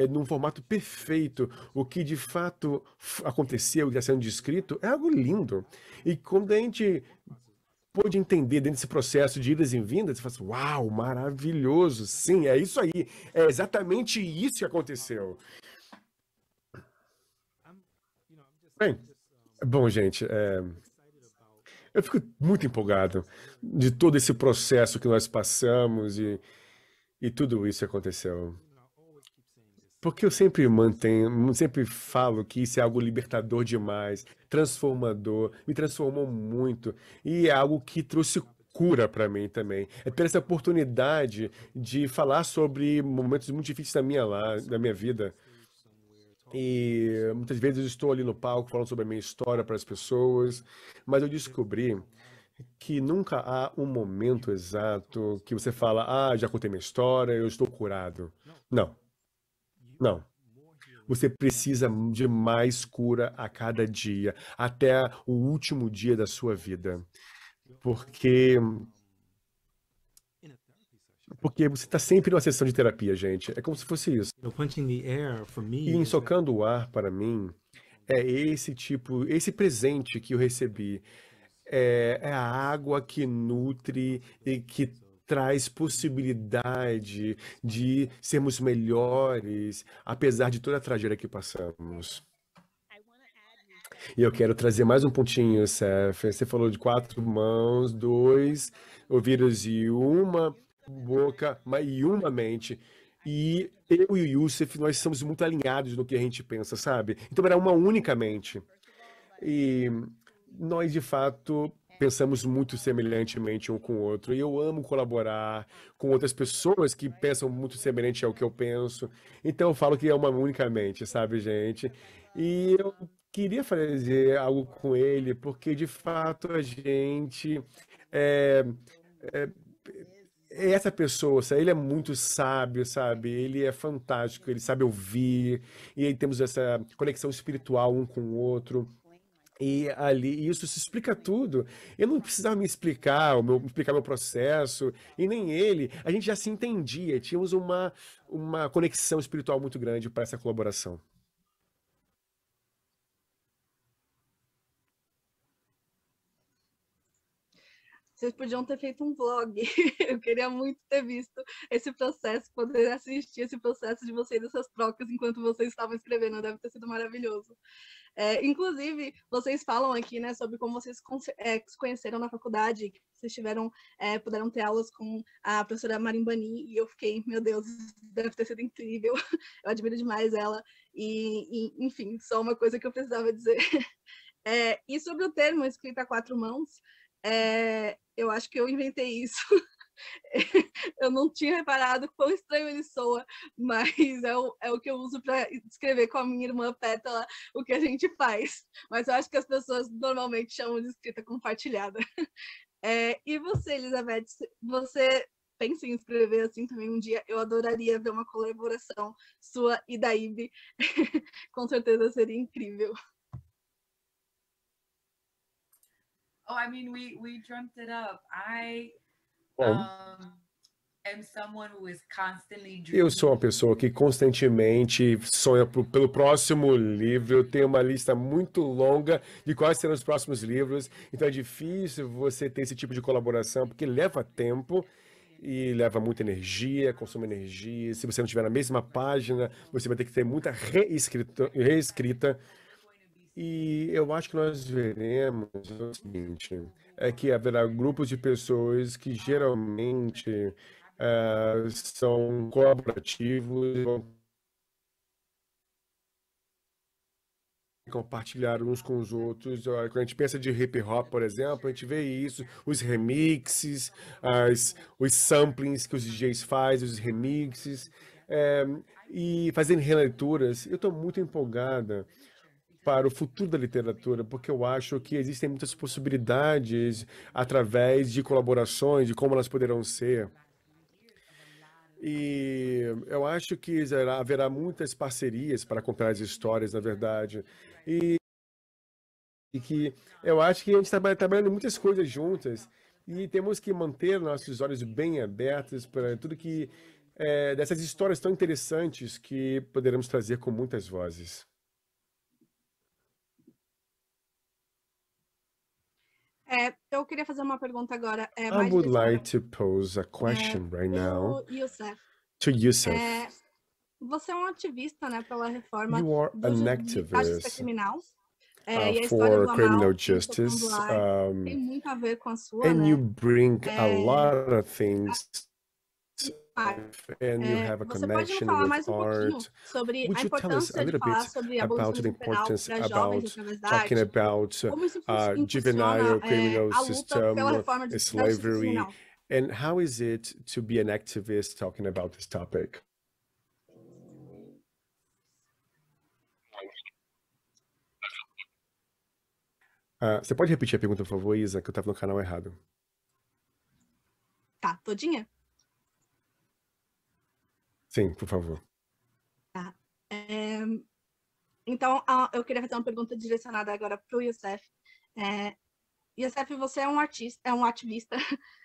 num formato perfeito o que de fato aconteceu e está sendo descrito é algo lindo. E quando a gente pôde entender dentro desse processo de idas e vindas, você fala assim, uau, maravilhoso, sim, é isso aí, é exatamente isso que aconteceu. Bem, bom, gente, eu fico muito empolgado de todo esse processo que nós passamos e tudo isso que aconteceu. Porque eu sempre falo que isso é algo libertador demais, transformador, me transformou muito e é algo que trouxe cura para mim também. É ter essa oportunidade de falar sobre momentos muito difíceis da minha vida. E muitas vezes eu estou ali no palco falando sobre a minha história para as pessoas, mas eu descobri que nunca há um momento exato que você fala, ah, já contei minha história, eu estou curado. Não, não. Você precisa de mais cura a cada dia, até o último dia da sua vida. Porque, porque você está sempre numa sessão de terapia, gente. É como se fosse isso. Punching the air for E me em is that socando o ar, para mim, é esse presente que eu recebi. É a água que nutre e que traz possibilidade de sermos melhores, apesar de toda a tragédia que passamos. E eu quero trazer mais um pontinho, Seth. Você falou de quatro mãos, dois ouvidos e uma boca, e uma mente. E eu e o Youssef, nós somos muito alinhados no que a gente pensa, sabe? Então era uma única mente. E nós, de fato, pensamos muito semelhantemente um com o outro. E eu amo colaborar com outras pessoas que pensam muito semelhante ao que eu penso. Então eu falo que é uma única mente, sabe, gente? E eu queria fazer algo com ele, porque de fato a gente é, é essa pessoa, sabe? Ele é muito sábio, sabe? Ele é fantástico, ele sabe ouvir, e aí temos essa conexão espiritual um com o outro. E ali, isso se explica tudo. Eu não precisava me explicar, explicar meu processo, e nem ele. A gente já se entendia, tínhamos uma conexão espiritual muito grande para essa colaboração. Vocês podiam ter feito um vlog. Eu queria muito ter visto esse processo, poder assistir esse processo de vocês, essas trocas, enquanto vocês estavam escrevendo. Deve ter sido maravilhoso. Inclusive, vocês falam aqui, né, sobre como vocês se conheceram na faculdade, que vocês puderam ter aulas com a professora Marimbani, e eu fiquei, meu Deus, deve ter sido incrível. Eu admiro demais ela. Enfim, só uma coisa que eu precisava dizer. E sobre o termo escrita a quatro mãos, eu acho que eu inventei isso. Eu não tinha reparado quão estranho ele soa, mas é o que eu uso para descrever com a minha irmã Pétala o que a gente faz. Mas eu acho que as pessoas normalmente chamam de escrita compartilhada. E você, Elizabeth, você pensa em escrever assim também um dia? Eu adoraria ver uma colaboração sua e da Ibe. Com certeza seria incrível. Oh, I mean, we dreamt it up. I Bom, am someone who is constantly eu sou uma dreaming. pessoa que constantemente sonha pelo próximo livro. Eu tenho uma lista muito longa de quais serão os próximos livros. Então é difícil você ter esse tipo de colaboração, porque leva tempo. e leva muita energia, consome energia. Se você não estiver na mesma página, você vai ter que ter muita reescrita. E eu acho que nós veremos o seguinte, é que haverá grupos de pessoas que geralmente são colaborativos, vão compartilhar uns com os outros. Quando a gente pensa de hip hop, por exemplo, a gente vê isso, os remixes, os samplings que os DJs fazem, os remixes, e fazendo releituras. Eu estou muito empolgada para o futuro da literatura, porque eu acho que existem muitas possibilidades através de colaborações, de como elas poderão ser. E eu acho que haverá muitas parcerias para contar as histórias, na verdade. E que eu acho que a gente está trabalhando em muitas coisas juntas e temos que manter nossos olhos bem abertos para tudo que dessas histórias tão interessantes que poderemos trazer com muitas vozes. Eu queria fazer uma pergunta agora. I Mais would direcionada like to pose a question right now pro Youssef. to Youssef. Você é um ativista, né, pela reforma You are da an justiça activist criminal. E a história do for criminal Amal justice, tem muito a ver com a sua, and né? you bring a lot of things, arte. and you have a Você pode nos connection falar with mais pouquinho art. sobre Would a you tell us a importância de little falar bit sobre about the abolicionismo penal importance para jovens about através da talking arte? about Como isso juvenile impulsiona criminal a luta pela system, reforma da justiça slavery, criminal? and how is it to be an activist talking about this topic? Você pode repetir a pergunta, por favor, Isa, que eu estava no canal errado. Tá, todinha? Sim, por favor. Tá. Então, eu queria fazer uma pergunta direcionada agora para o Youssef. Youssef, você é um artista, um ativista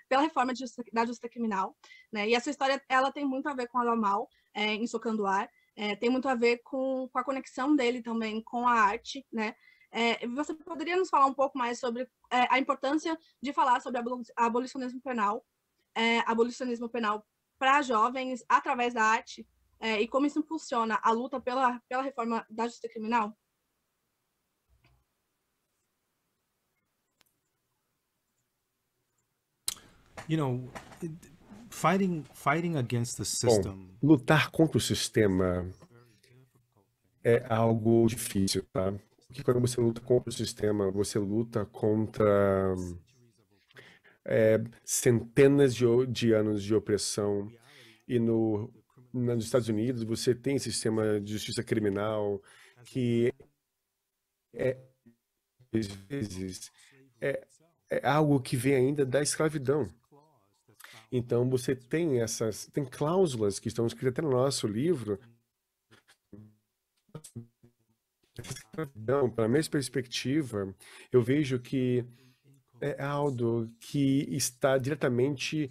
pela reforma da justiça criminal, né? E a sua história, ela tem muito a ver com a Amal, em Socanduar, tem muito a ver com a conexão dele também com a arte, né? Você poderia nos falar um pouco mais sobre a importância de falar sobre abolicionismo penal para jovens através da arte, e como isso impulsiona a luta pela reforma da justiça criminal? You know, fighting against the system. Bom, lutar contra o sistema é algo difícil, tá? Porque quando você luta contra o sistema, você luta contra centenas de anos de opressão. E nos Estados Unidos, você tem sistema de justiça criminal que às vezes é algo que vem ainda da escravidão. Então, você tem tem cláusulas que estão escritas até no nosso livro. Então, pela minha perspectiva, eu vejo que é algo que está diretamente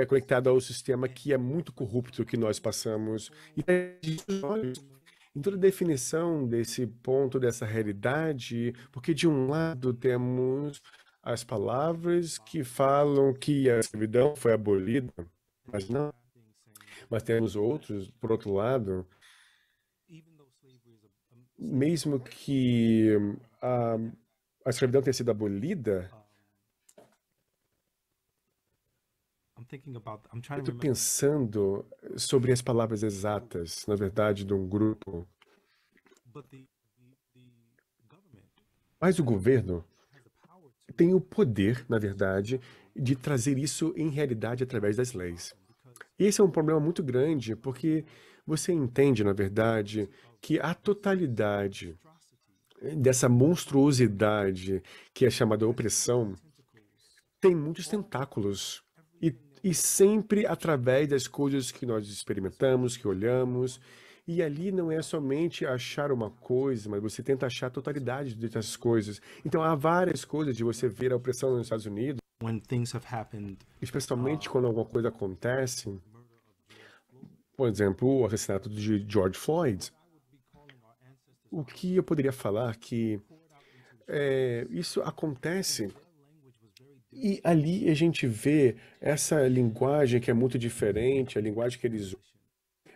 conectado ao sistema que é muito corrupto que nós passamos. E em toda a definição desse ponto, dessa realidade, porque de um lado temos as palavras que falam que a escravidão foi abolida, mas não. Mas temos outros, por outro lado, mesmo que a escravidão tenha sido abolida, eu estou pensando sobre as palavras exatas, na verdade, de um grupo. Mas o governo tem o poder, na verdade, de trazer isso em realidade através das leis. E esse é um problema muito grande, porque você entende, na verdade, que a totalidade dessa monstruosidade que é chamada opressão tem muitos tentáculos. E sempre através das coisas que nós experimentamos, que olhamos. E ali não é somente achar uma coisa, mas você tenta achar a totalidade dessas coisas. Então, há várias coisas de você ver a opressão nos Estados Unidos, especialmente quando alguma coisa acontece. Por exemplo, o assassinato de George Floyd. O que eu poderia falar que isso acontece E ali a gente vê essa linguagem que é muito diferente, a linguagem que eles usam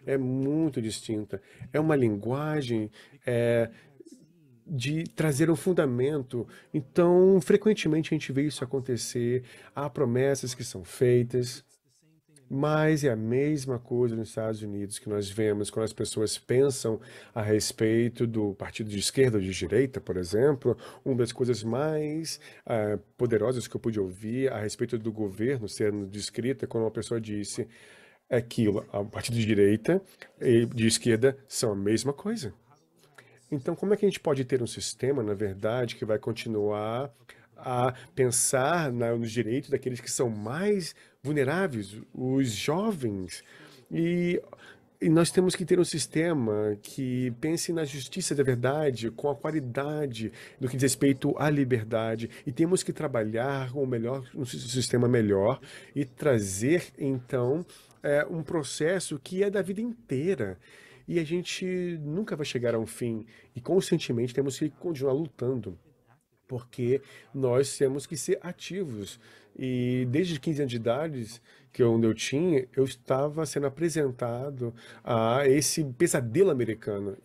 é muito distinta. É uma linguagem é, de trazer um fundamento. Então, frequentemente a gente vê isso acontecer. Há promessas que são feitas, mas é a mesma coisa nos Estados Unidos que nós vemos quando as pessoas pensam a respeito do partido de esquerda ou de direita, por exemplo. Uma das coisas mais poderosas que eu pude ouvir a respeito do governo sendo descrita quando uma pessoa disse aquilo, o partido de direita e de esquerda são a mesma coisa. Então, como é que a gente pode ter um sistema, na verdade, que vai continuar a pensar nos direitos daqueles que são mais vulneráveis, os jovens? E, e nós temos que ter um sistema que pense na justiça da verdade, com a qualidade no que diz respeito à liberdade. E temos que trabalhar com um sistema melhor e trazer, então, um processo que é da vida inteira. E a gente nunca vai chegar a um fim. E constantemente temos que continuar lutando, porque nós temos que ser ativos. E desde 15 anos de idade, onde eu tinha, eu estava sendo apresentado a esse pesadelo americano.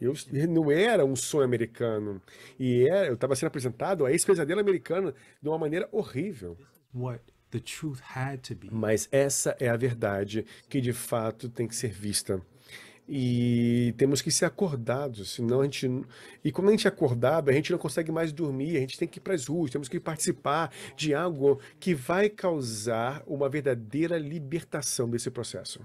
Não era um sonho americano. Eu estava sendo apresentado a esse pesadelo americano de uma maneira horrível. What the truth had to be. Mas essa é a verdade que de fato tem que ser vista. E temos que ser acordados, senão a gente. E quando a gente é acordado, a gente não consegue mais dormir, a gente tem que ir para as ruas, temos que participar de algo que vai causar uma verdadeira libertação desse processo.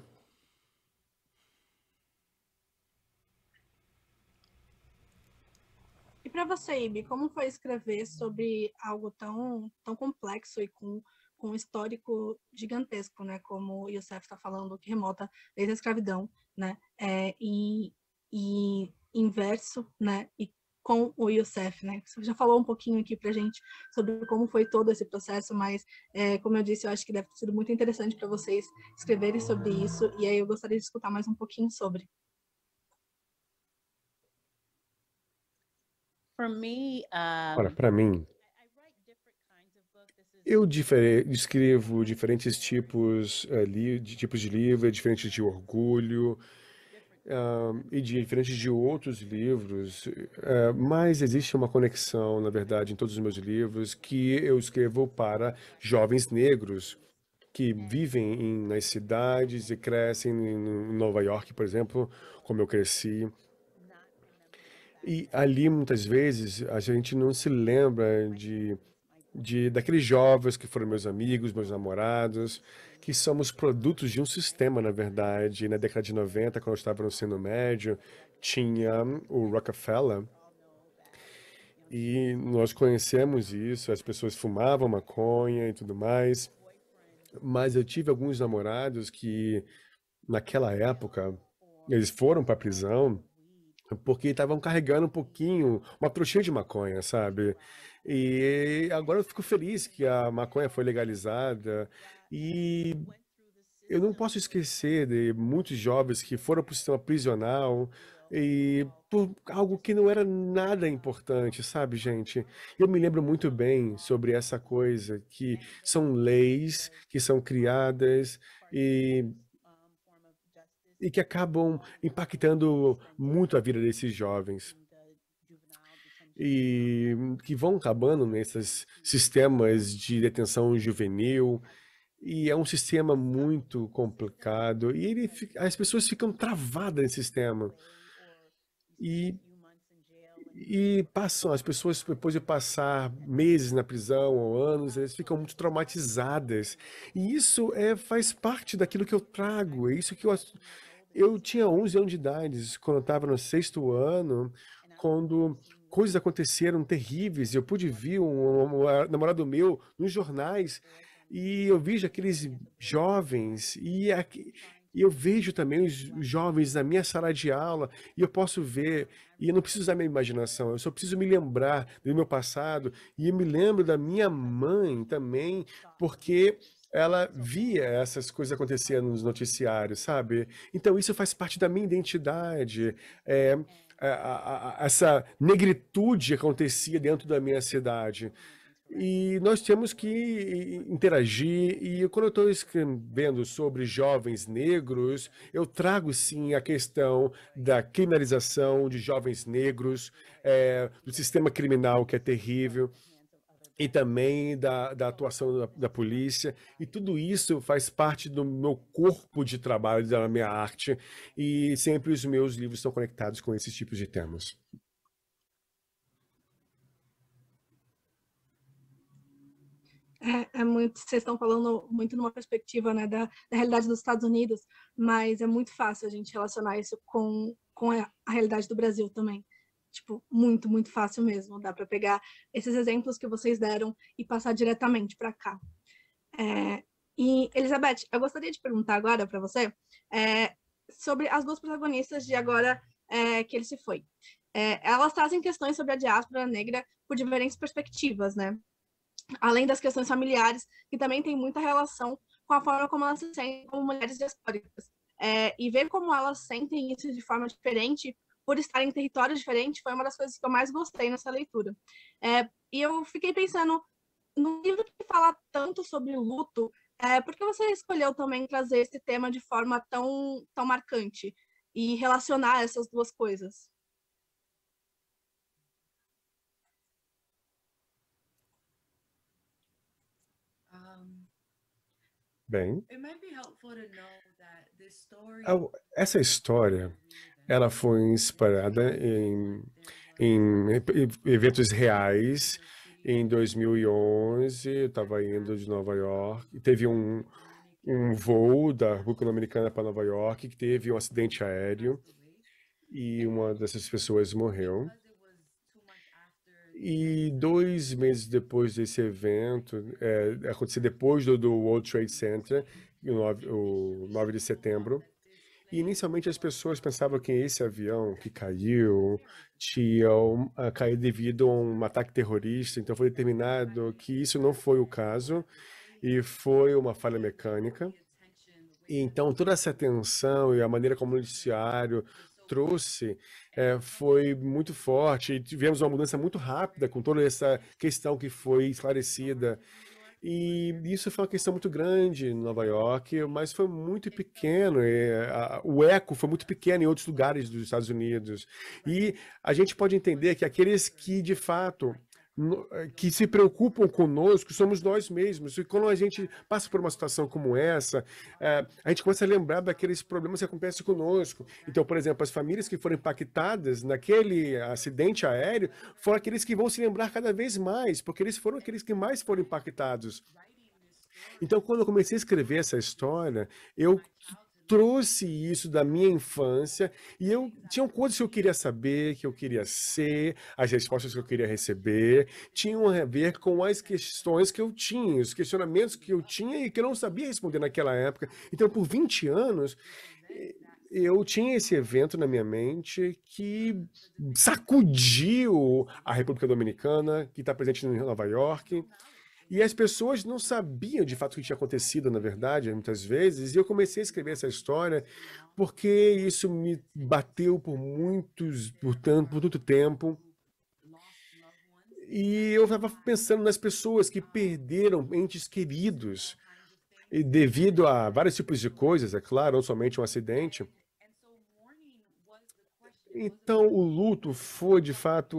E para você, Ibi, como foi escrever sobre algo tão complexo e com um histórico gigantesco, né? Como o Youssef está falando, que remota desde a escravidão, né? E inverso, né? E com o Youssef, né? Você já falou um pouquinho aqui para a gente sobre como foi todo esse processo, mas, como eu disse, eu acho que deve ter sido muito interessante para vocês escreverem sobre isso, e aí eu gostaria de escutar mais um pouquinho sobre. Olha, para mim, eu escrevo diferentes tipos de livro, diferentes de orgulho, e diferentes de outros livros, mas existe uma conexão, na verdade, em todos os meus livros que eu escrevo para jovens negros que vivem nas cidades e crescem em Nova York, por exemplo, como eu cresci. E ali, muitas vezes, a gente não se lembra daqueles jovens que foram meus amigos, meus namorados, que somos produtos de um sistema, na verdade. Na década de 90, quando eu estava no ensino médio, tinha o Rockefeller, e nós conhecemos isso, as pessoas fumavam maconha e tudo mais, mas eu tive alguns namorados que, naquela época, eles foram para a prisão porque estavam carregando um pouquinho, uma trouxinha de maconha, sabe? E agora eu fico feliz que a maconha foi legalizada e eu não posso esquecer de muitos jovens que foram para o sistema prisional e por algo que não era nada importante, sabe, gente? Eu me lembro muito bem sobre essa coisa, que são leis que são criadas e que acabam impactando muito a vida desses jovens e que vão acabando nesses sistemas de detenção juvenil. E é um sistema muito complicado e as pessoas ficam travadas nesse sistema e, as pessoas depois de passar meses na prisão ou anos, elas ficam muito traumatizadas. E isso faz parte daquilo que eu trago, é isso que eu tinha 11 anos de idade, quando eu estava no 6º ano, quando coisas aconteceram terríveis. Eu pude ver um namorado meu nos jornais, e eu vejo aqueles jovens, e eu vejo também os jovens na minha sala de aula, e eu posso ver, e eu não preciso usar minha imaginação, eu só preciso me lembrar do meu passado, e eu me lembro da minha mãe também, porque ela via essas coisas acontecendo nos noticiários, sabe? Então isso faz parte da minha identidade. Essa negritude acontecia dentro da minha cidade. E nós temos que interagir, e quando eu estou escrevendo sobre jovens negros, eu trago sim a questão da criminalização de jovens negros, do sistema criminal que é terrível, e também da atuação da polícia, e tudo isso faz parte do meu corpo de trabalho, da minha arte, e sempre os meus livros estão conectados com esses tipos de temas. É muito, vocês estão falando muito numa perspectiva, né, da realidade dos Estados Unidos, mas é muito fácil a gente relacionar isso com a realidade do Brasil também. Tipo, muito, muito fácil mesmo. Dá para pegar esses exemplos que vocês deram e passar diretamente para cá. E, Elizabeth, eu gostaria de perguntar agora para você sobre as duas protagonistas de Agora que Ele Se Foi. Elas trazem questões sobre a diáspora negra por diferentes perspectivas, né? Além das questões familiares, que também tem muita relação com a forma como elas se sentem como mulheres diaspóricas. E ver como elas sentem isso de forma diferente, por estarem em territórios diferentes, foi uma das coisas que eu mais gostei nessa leitura. E eu fiquei pensando, no livro que fala tanto sobre luto, por que você escolheu também trazer esse tema de forma tão, tão marcante e relacionar essas duas coisas? Bem, It might be helpful to know that this story essa história, ela foi inspirada em eventos reais. Em 2011, eu estava indo de Nova York, e teve um voo da República Dominicana para Nova York, que teve um acidente aéreo, e uma dessas pessoas morreu. E 2 meses depois desse evento, aconteceu depois do World Trade Center, o 9 de setembro, e inicialmente as pessoas pensavam que esse avião que caiu tinha caído devido a um ataque terrorista, então foi determinado que isso não foi o caso, e foi uma falha mecânica. E então toda essa atenção e a maneira como o noticiário trouxe foi muito forte, e tivemos uma mudança muito rápida com toda essa questão que foi esclarecida. E isso foi uma questão muito grande em Nova York, mas foi muito pequeno. O eco foi muito pequeno em outros lugares dos Estados Unidos. E a gente pode entender que aqueles que, de fato, que se preocupam conosco somos nós mesmos. E quando a gente passa por uma situação como essa, a gente começa a lembrar daqueles problemas que acontecem conosco. Então, por exemplo, as famílias que foram impactadas naquele acidente aéreo foram aqueles que vão se lembrar cada vez mais, porque eles foram aqueles que mais foram impactados. Então, quando eu comecei a escrever essa história, eu trouxe isso da minha infância, e eu tinham coisas que eu queria saber, que eu queria ser, as respostas que eu queria receber, tinham a ver com as questões que eu tinha, os questionamentos que eu tinha e que eu não sabia responder naquela época. Então, por 20 anos, eu tinha esse evento na minha mente que sacudiu a República Dominicana, que está presente em Nova York. E as pessoas não sabiam de fato o que tinha acontecido, na verdade, muitas vezes, e eu comecei a escrever essa história porque isso me bateu por muito tempo. E eu estava pensando nas pessoas que perderam entes queridos, e devido a vários tipos de coisas, é claro, não somente um acidente. Então, o luto foi, de fato,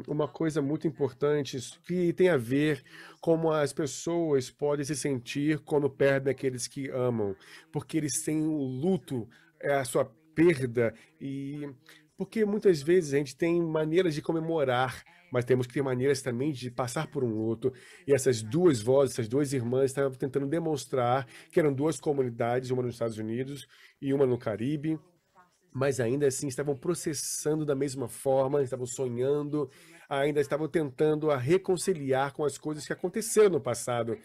uma coisa muito importante que tem a ver como as pessoas podem se sentir quando perdem aqueles que amam, porque eles têm o luto, a sua perda, e porque muitas vezes a gente tem maneiras de comemorar, mas temos que ter maneiras também de passar por um luto. E essas duas vozes, essas duas irmãs, estavam tentando demonstrar que eram duas comunidades, uma nos Estados Unidos e uma no Caribe, mas ainda assim estavam processando da mesma forma, estavam sonhando, ainda estavam tentando a reconciliar com as coisas que aconteceram no passado.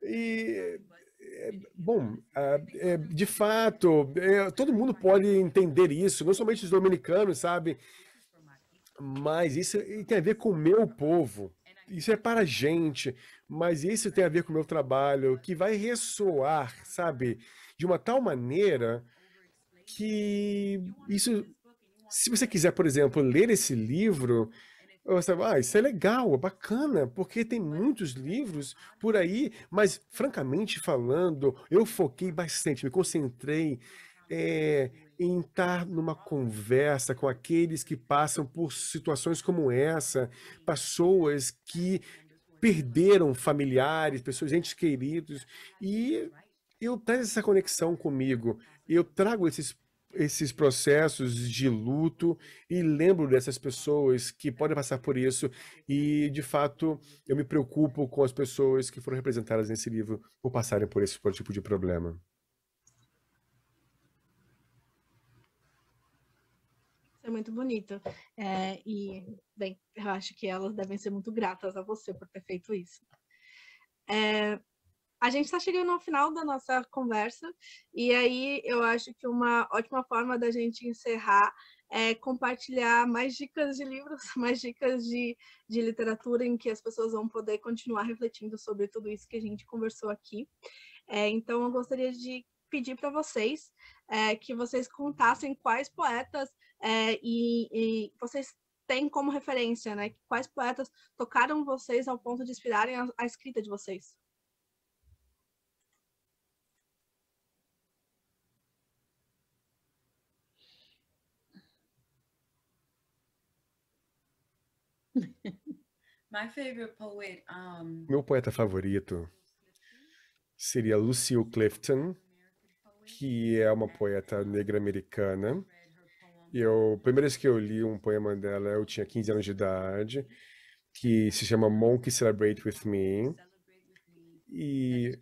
E, bom, de fato, todo mundo pode entender isso, não somente os dominicanos, sabe? Mas isso tem a ver com o meu povo. Isso é para a gente, mas isso tem a ver com o meu trabalho, que vai ressoar, sabe? De uma tal maneira que isso, se você quiser, por exemplo, ler esse livro, Você, isso é legal, é bacana, porque tem muitos livros por aí, mas francamente falando, eu foquei bastante, me concentrei em estar numa conversa com aqueles que passam por situações como essa, pessoas que perderam familiares, pessoas, entes queridos, e eu tenho essa conexão comigo. Eu trago esses processos de luto e lembro dessas pessoas que podem passar por isso. E, de fato, eu me preocupo com as pessoas que foram representadas nesse livro por passarem por esse tipo de problema. Isso é muito bonito. Bem, eu acho que elas devem ser muito gratas a você por ter feito isso. A gente está chegando ao final da nossa conversa, e aí eu acho que uma ótima forma da gente encerrar é compartilhar mais dicas de livros, mais dicas de literatura em que as pessoas vão poder continuar refletindo sobre tudo isso que a gente conversou aqui. Então, eu gostaria de pedir para vocês que vocês contassem quais poetas e vocês têm como referência, né? Quais poetas tocaram vocês ao ponto de inspirarem a escrita de vocês. My favorite poet, Meu poeta favorito seria Lucille Clifton, que é uma poeta negra americana. A primeira vez que eu li um poema dela, eu tinha 15 anos de idade, que se chama Monkey Celebrate With Me. E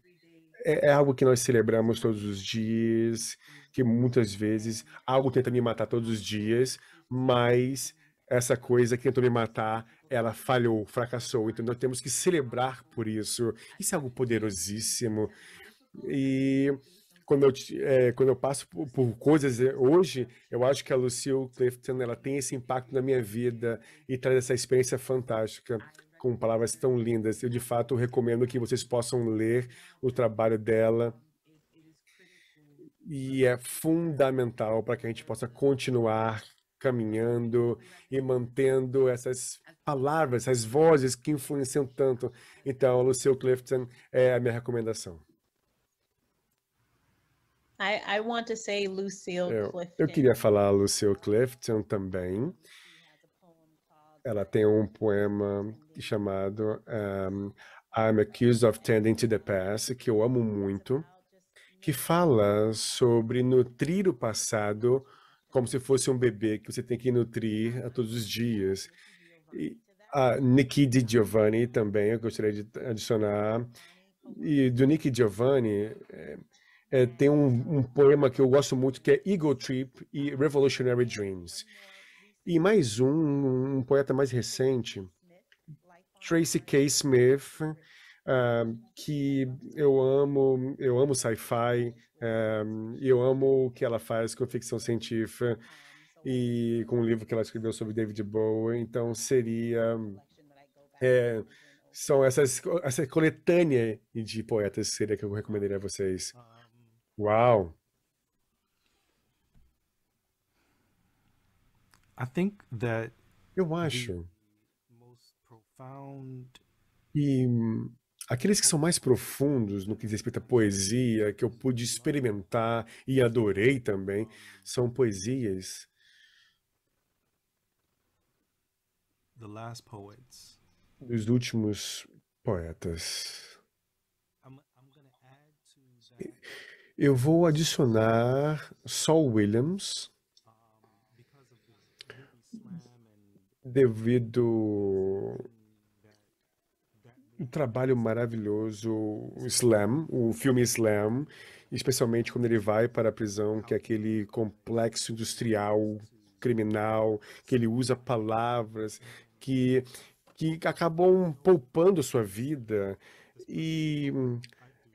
é algo que nós celebramos todos os dias, que muitas vezes algo tenta me matar todos os dias, mas essa coisa que tentou me matar, ela falhou, fracassou. Então nós temos que celebrar por isso. Isso é algo poderosíssimo. E quando eu passo por coisas hoje, eu acho que a Lucille Clifton, ela tem esse impacto na minha vida e traz essa experiência fantástica com palavras tão lindas. Eu, de fato, recomendo que vocês possam ler o trabalho dela e é fundamental para que a gente possa continuar caminhando e mantendo essas palavras, essas vozes que influenciam tanto. Então, a Lucille Clifton é a minha recomendação. I want to say Lucille Eu Clifton. queria falar a Lucille Clifton também. Ela tem um poema chamado I'm Accused of Tending to the Past, que eu amo muito, que fala sobre nutrir o passado como se fosse um bebê que você tem que nutrir a todos os dias. E a Nikki Giovanni também, eu gostaria de adicionar. E do Nikki Giovanni, tem um poema que eu gosto muito, que é Ego Trip e Revolutionary Dreams. E mais um poeta mais recente, Tracy K. Smith, que eu amo sci-fi, e eu amo o que ela faz com ficção científica e com o livro que ela escreveu sobre David Bowie. Então são essa coletânea de poetas seria que eu recomendaria a vocês. Uau! I think that Eu acho. most profound E aqueles que são mais profundos no que diz respeito à poesia, que eu pude experimentar e adorei também, são poesias the last poets. dos últimos poetas. I'm gonna add to that Eu vou adicionar Saul Williams, because of the movie Slam and devido um trabalho maravilhoso, o Slam, o filme Slam, especialmente quando ele vai para a prisão, que é aquele complexo industrial, criminal, que ele usa palavras que acabam poupando sua vida. E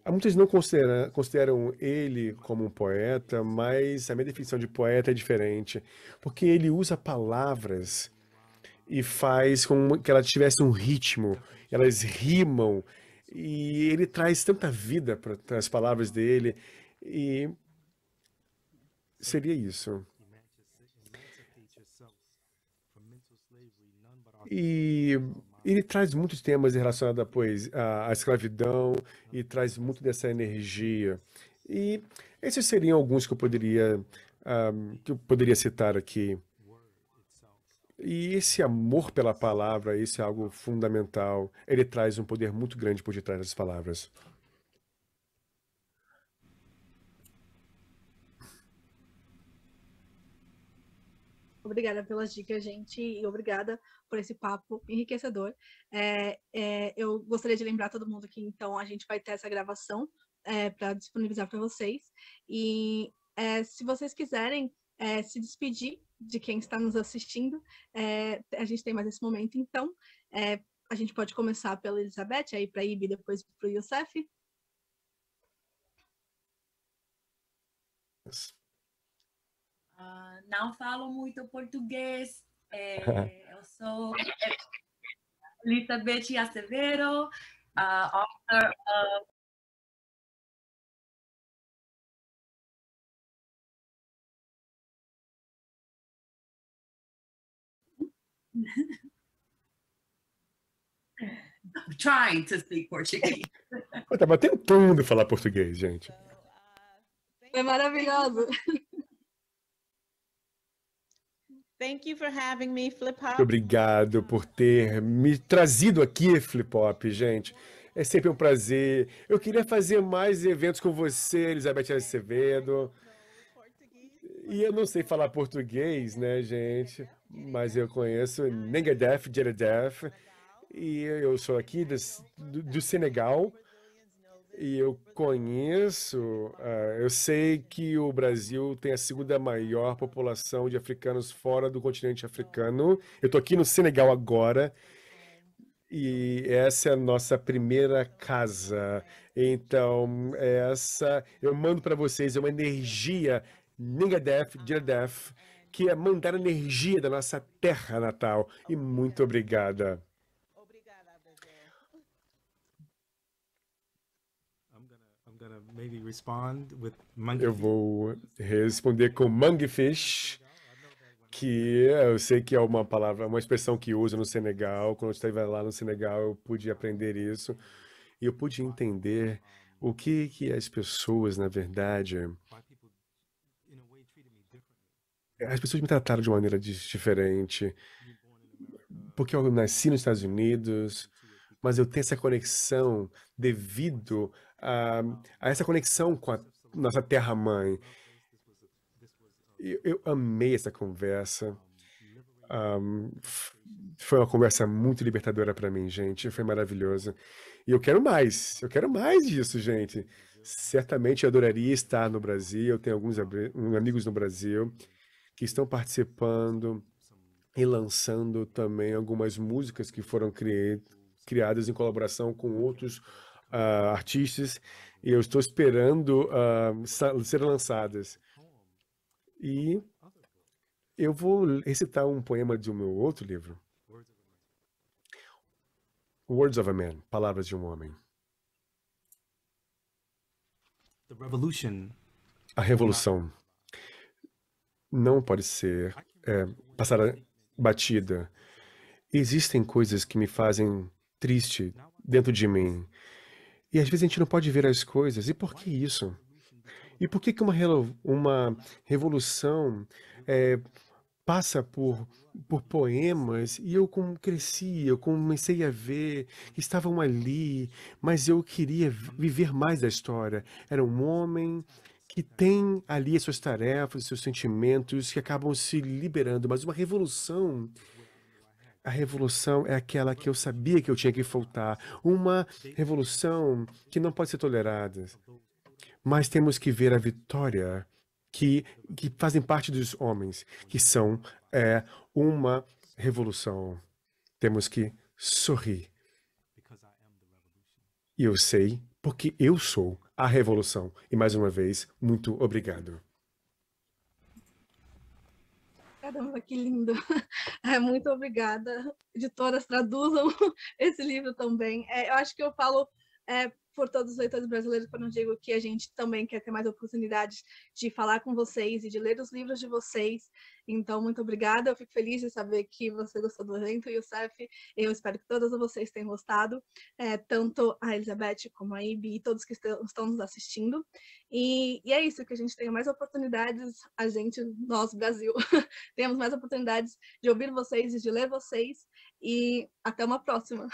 muitos não consideram ele como um poeta, mas a minha definição de poeta é diferente, porque ele usa palavras e faz com que ela tivesse um ritmo, elas rimam, e ele traz tanta vida para as palavras dele, e seria isso. emancipate yourself from mental slavery. None but E ele traz muitos temas relacionados à poesia, à escravidão, e traz muito dessa energia. E esses seriam alguns que eu poderia citar aqui. E esse amor pela palavra, isso é algo fundamental. Ele traz um poder muito grande por detrás das palavras. Obrigada pelas dicas, gente, e obrigada por esse papo enriquecedor. Eu gostaria de lembrar todo mundo que, então, a gente vai ter essa gravação para disponibilizar para vocês. E se vocês quiserem se despedir de quem está nos assistindo, a gente tem mais esse momento. Então, a gente pode começar pela Elizabeth, aí para a Ibi, depois para o Youssef. Não falo muito português. Eu sou Elizabeth Acevedo, author of trying to speak Portuguese. Eu tava tentando falar português, gente. Foi maravilhoso. Thank you for having me, Flip Hop. Muito obrigado por ter me trazido aqui, Flip Hop, gente. É sempre um prazer. Eu queria fazer mais eventos com você, Elizabeth Acevedo. E eu não sei falar português, né, gente? Mas eu conheço Nengadef, Jeredef. E eu sou aqui do Senegal. E eu conheço, eu sei que o Brasil tem a segunda maior população de africanos fora do continente africano. Eu estou aqui no Senegal agora e essa é a nossa primeira casa. Então, eu mando para vocês uma energia Nengadef, Jeredef, que é mandar energia da nossa terra natal. E muito obrigada. Maybe respond with Eu vou responder com Manguefish, que eu sei que é uma palavra, uma expressão que usa no Senegal. Quando eu esteve lá no Senegal, eu pude aprender isso e eu pude entender o que as pessoas, na verdade, as pessoas me trataram de uma maneira diferente, porque eu nasci nos Estados Unidos, mas eu tenho essa conexão devido a essa conexão com a nossa terra-mãe. Eu amei essa conversa. Foi uma conversa muito libertadora para mim, gente. Foi maravilhoso. E eu quero mais disso, gente. Certamente eu adoraria estar no Brasil. Eu tenho alguns amigos no Brasil que estão participando e lançando também algumas músicas que foram criadas em colaboração com outros artistas, e eu estou esperando ser lançadas. E eu vou recitar um poema do meu outro livro, Words of a Man, Palavras de um Homem. A revolução não pode ser passada batida. Existem coisas que me fazem triste dentro de mim. E às vezes a gente não pode ver as coisas. E por que isso? E por que uma revolução passa por poemas? E eu cresci, eu comecei a ver que estavam ali, mas eu queria viver mais da história. Era um homem que tem ali as suas tarefas, os seus sentimentos, que acabam se liberando. Mas uma revolução... A revolução é aquela que eu sabia que eu tinha que faltar. Uma revolução que não pode ser tolerada. Mas temos que ver a vitória que fazem parte dos homens, que são uma revolução. Temos que sorrir. E eu sei porque eu sou a revolução. E mais uma vez, muito obrigado. Caramba, que lindo. Muito obrigada. Editoras, traduzam esse livro também. Eu acho que eu falo por todos os leitores brasileiros, quando eu digo que a gente também quer ter mais oportunidades de falar com vocês e de ler os livros de vocês. Então, muito obrigada. Eu fico feliz de saber que você gostou do evento, Youssef. Eu espero que todos vocês tenham gostado, tanto a Elizabeth como a Ibi e todos que estão nos assistindo. E é isso, que a gente tenha mais oportunidades, nós, Brasil, temos mais oportunidades de ouvir vocês e de ler vocês. E até uma próxima.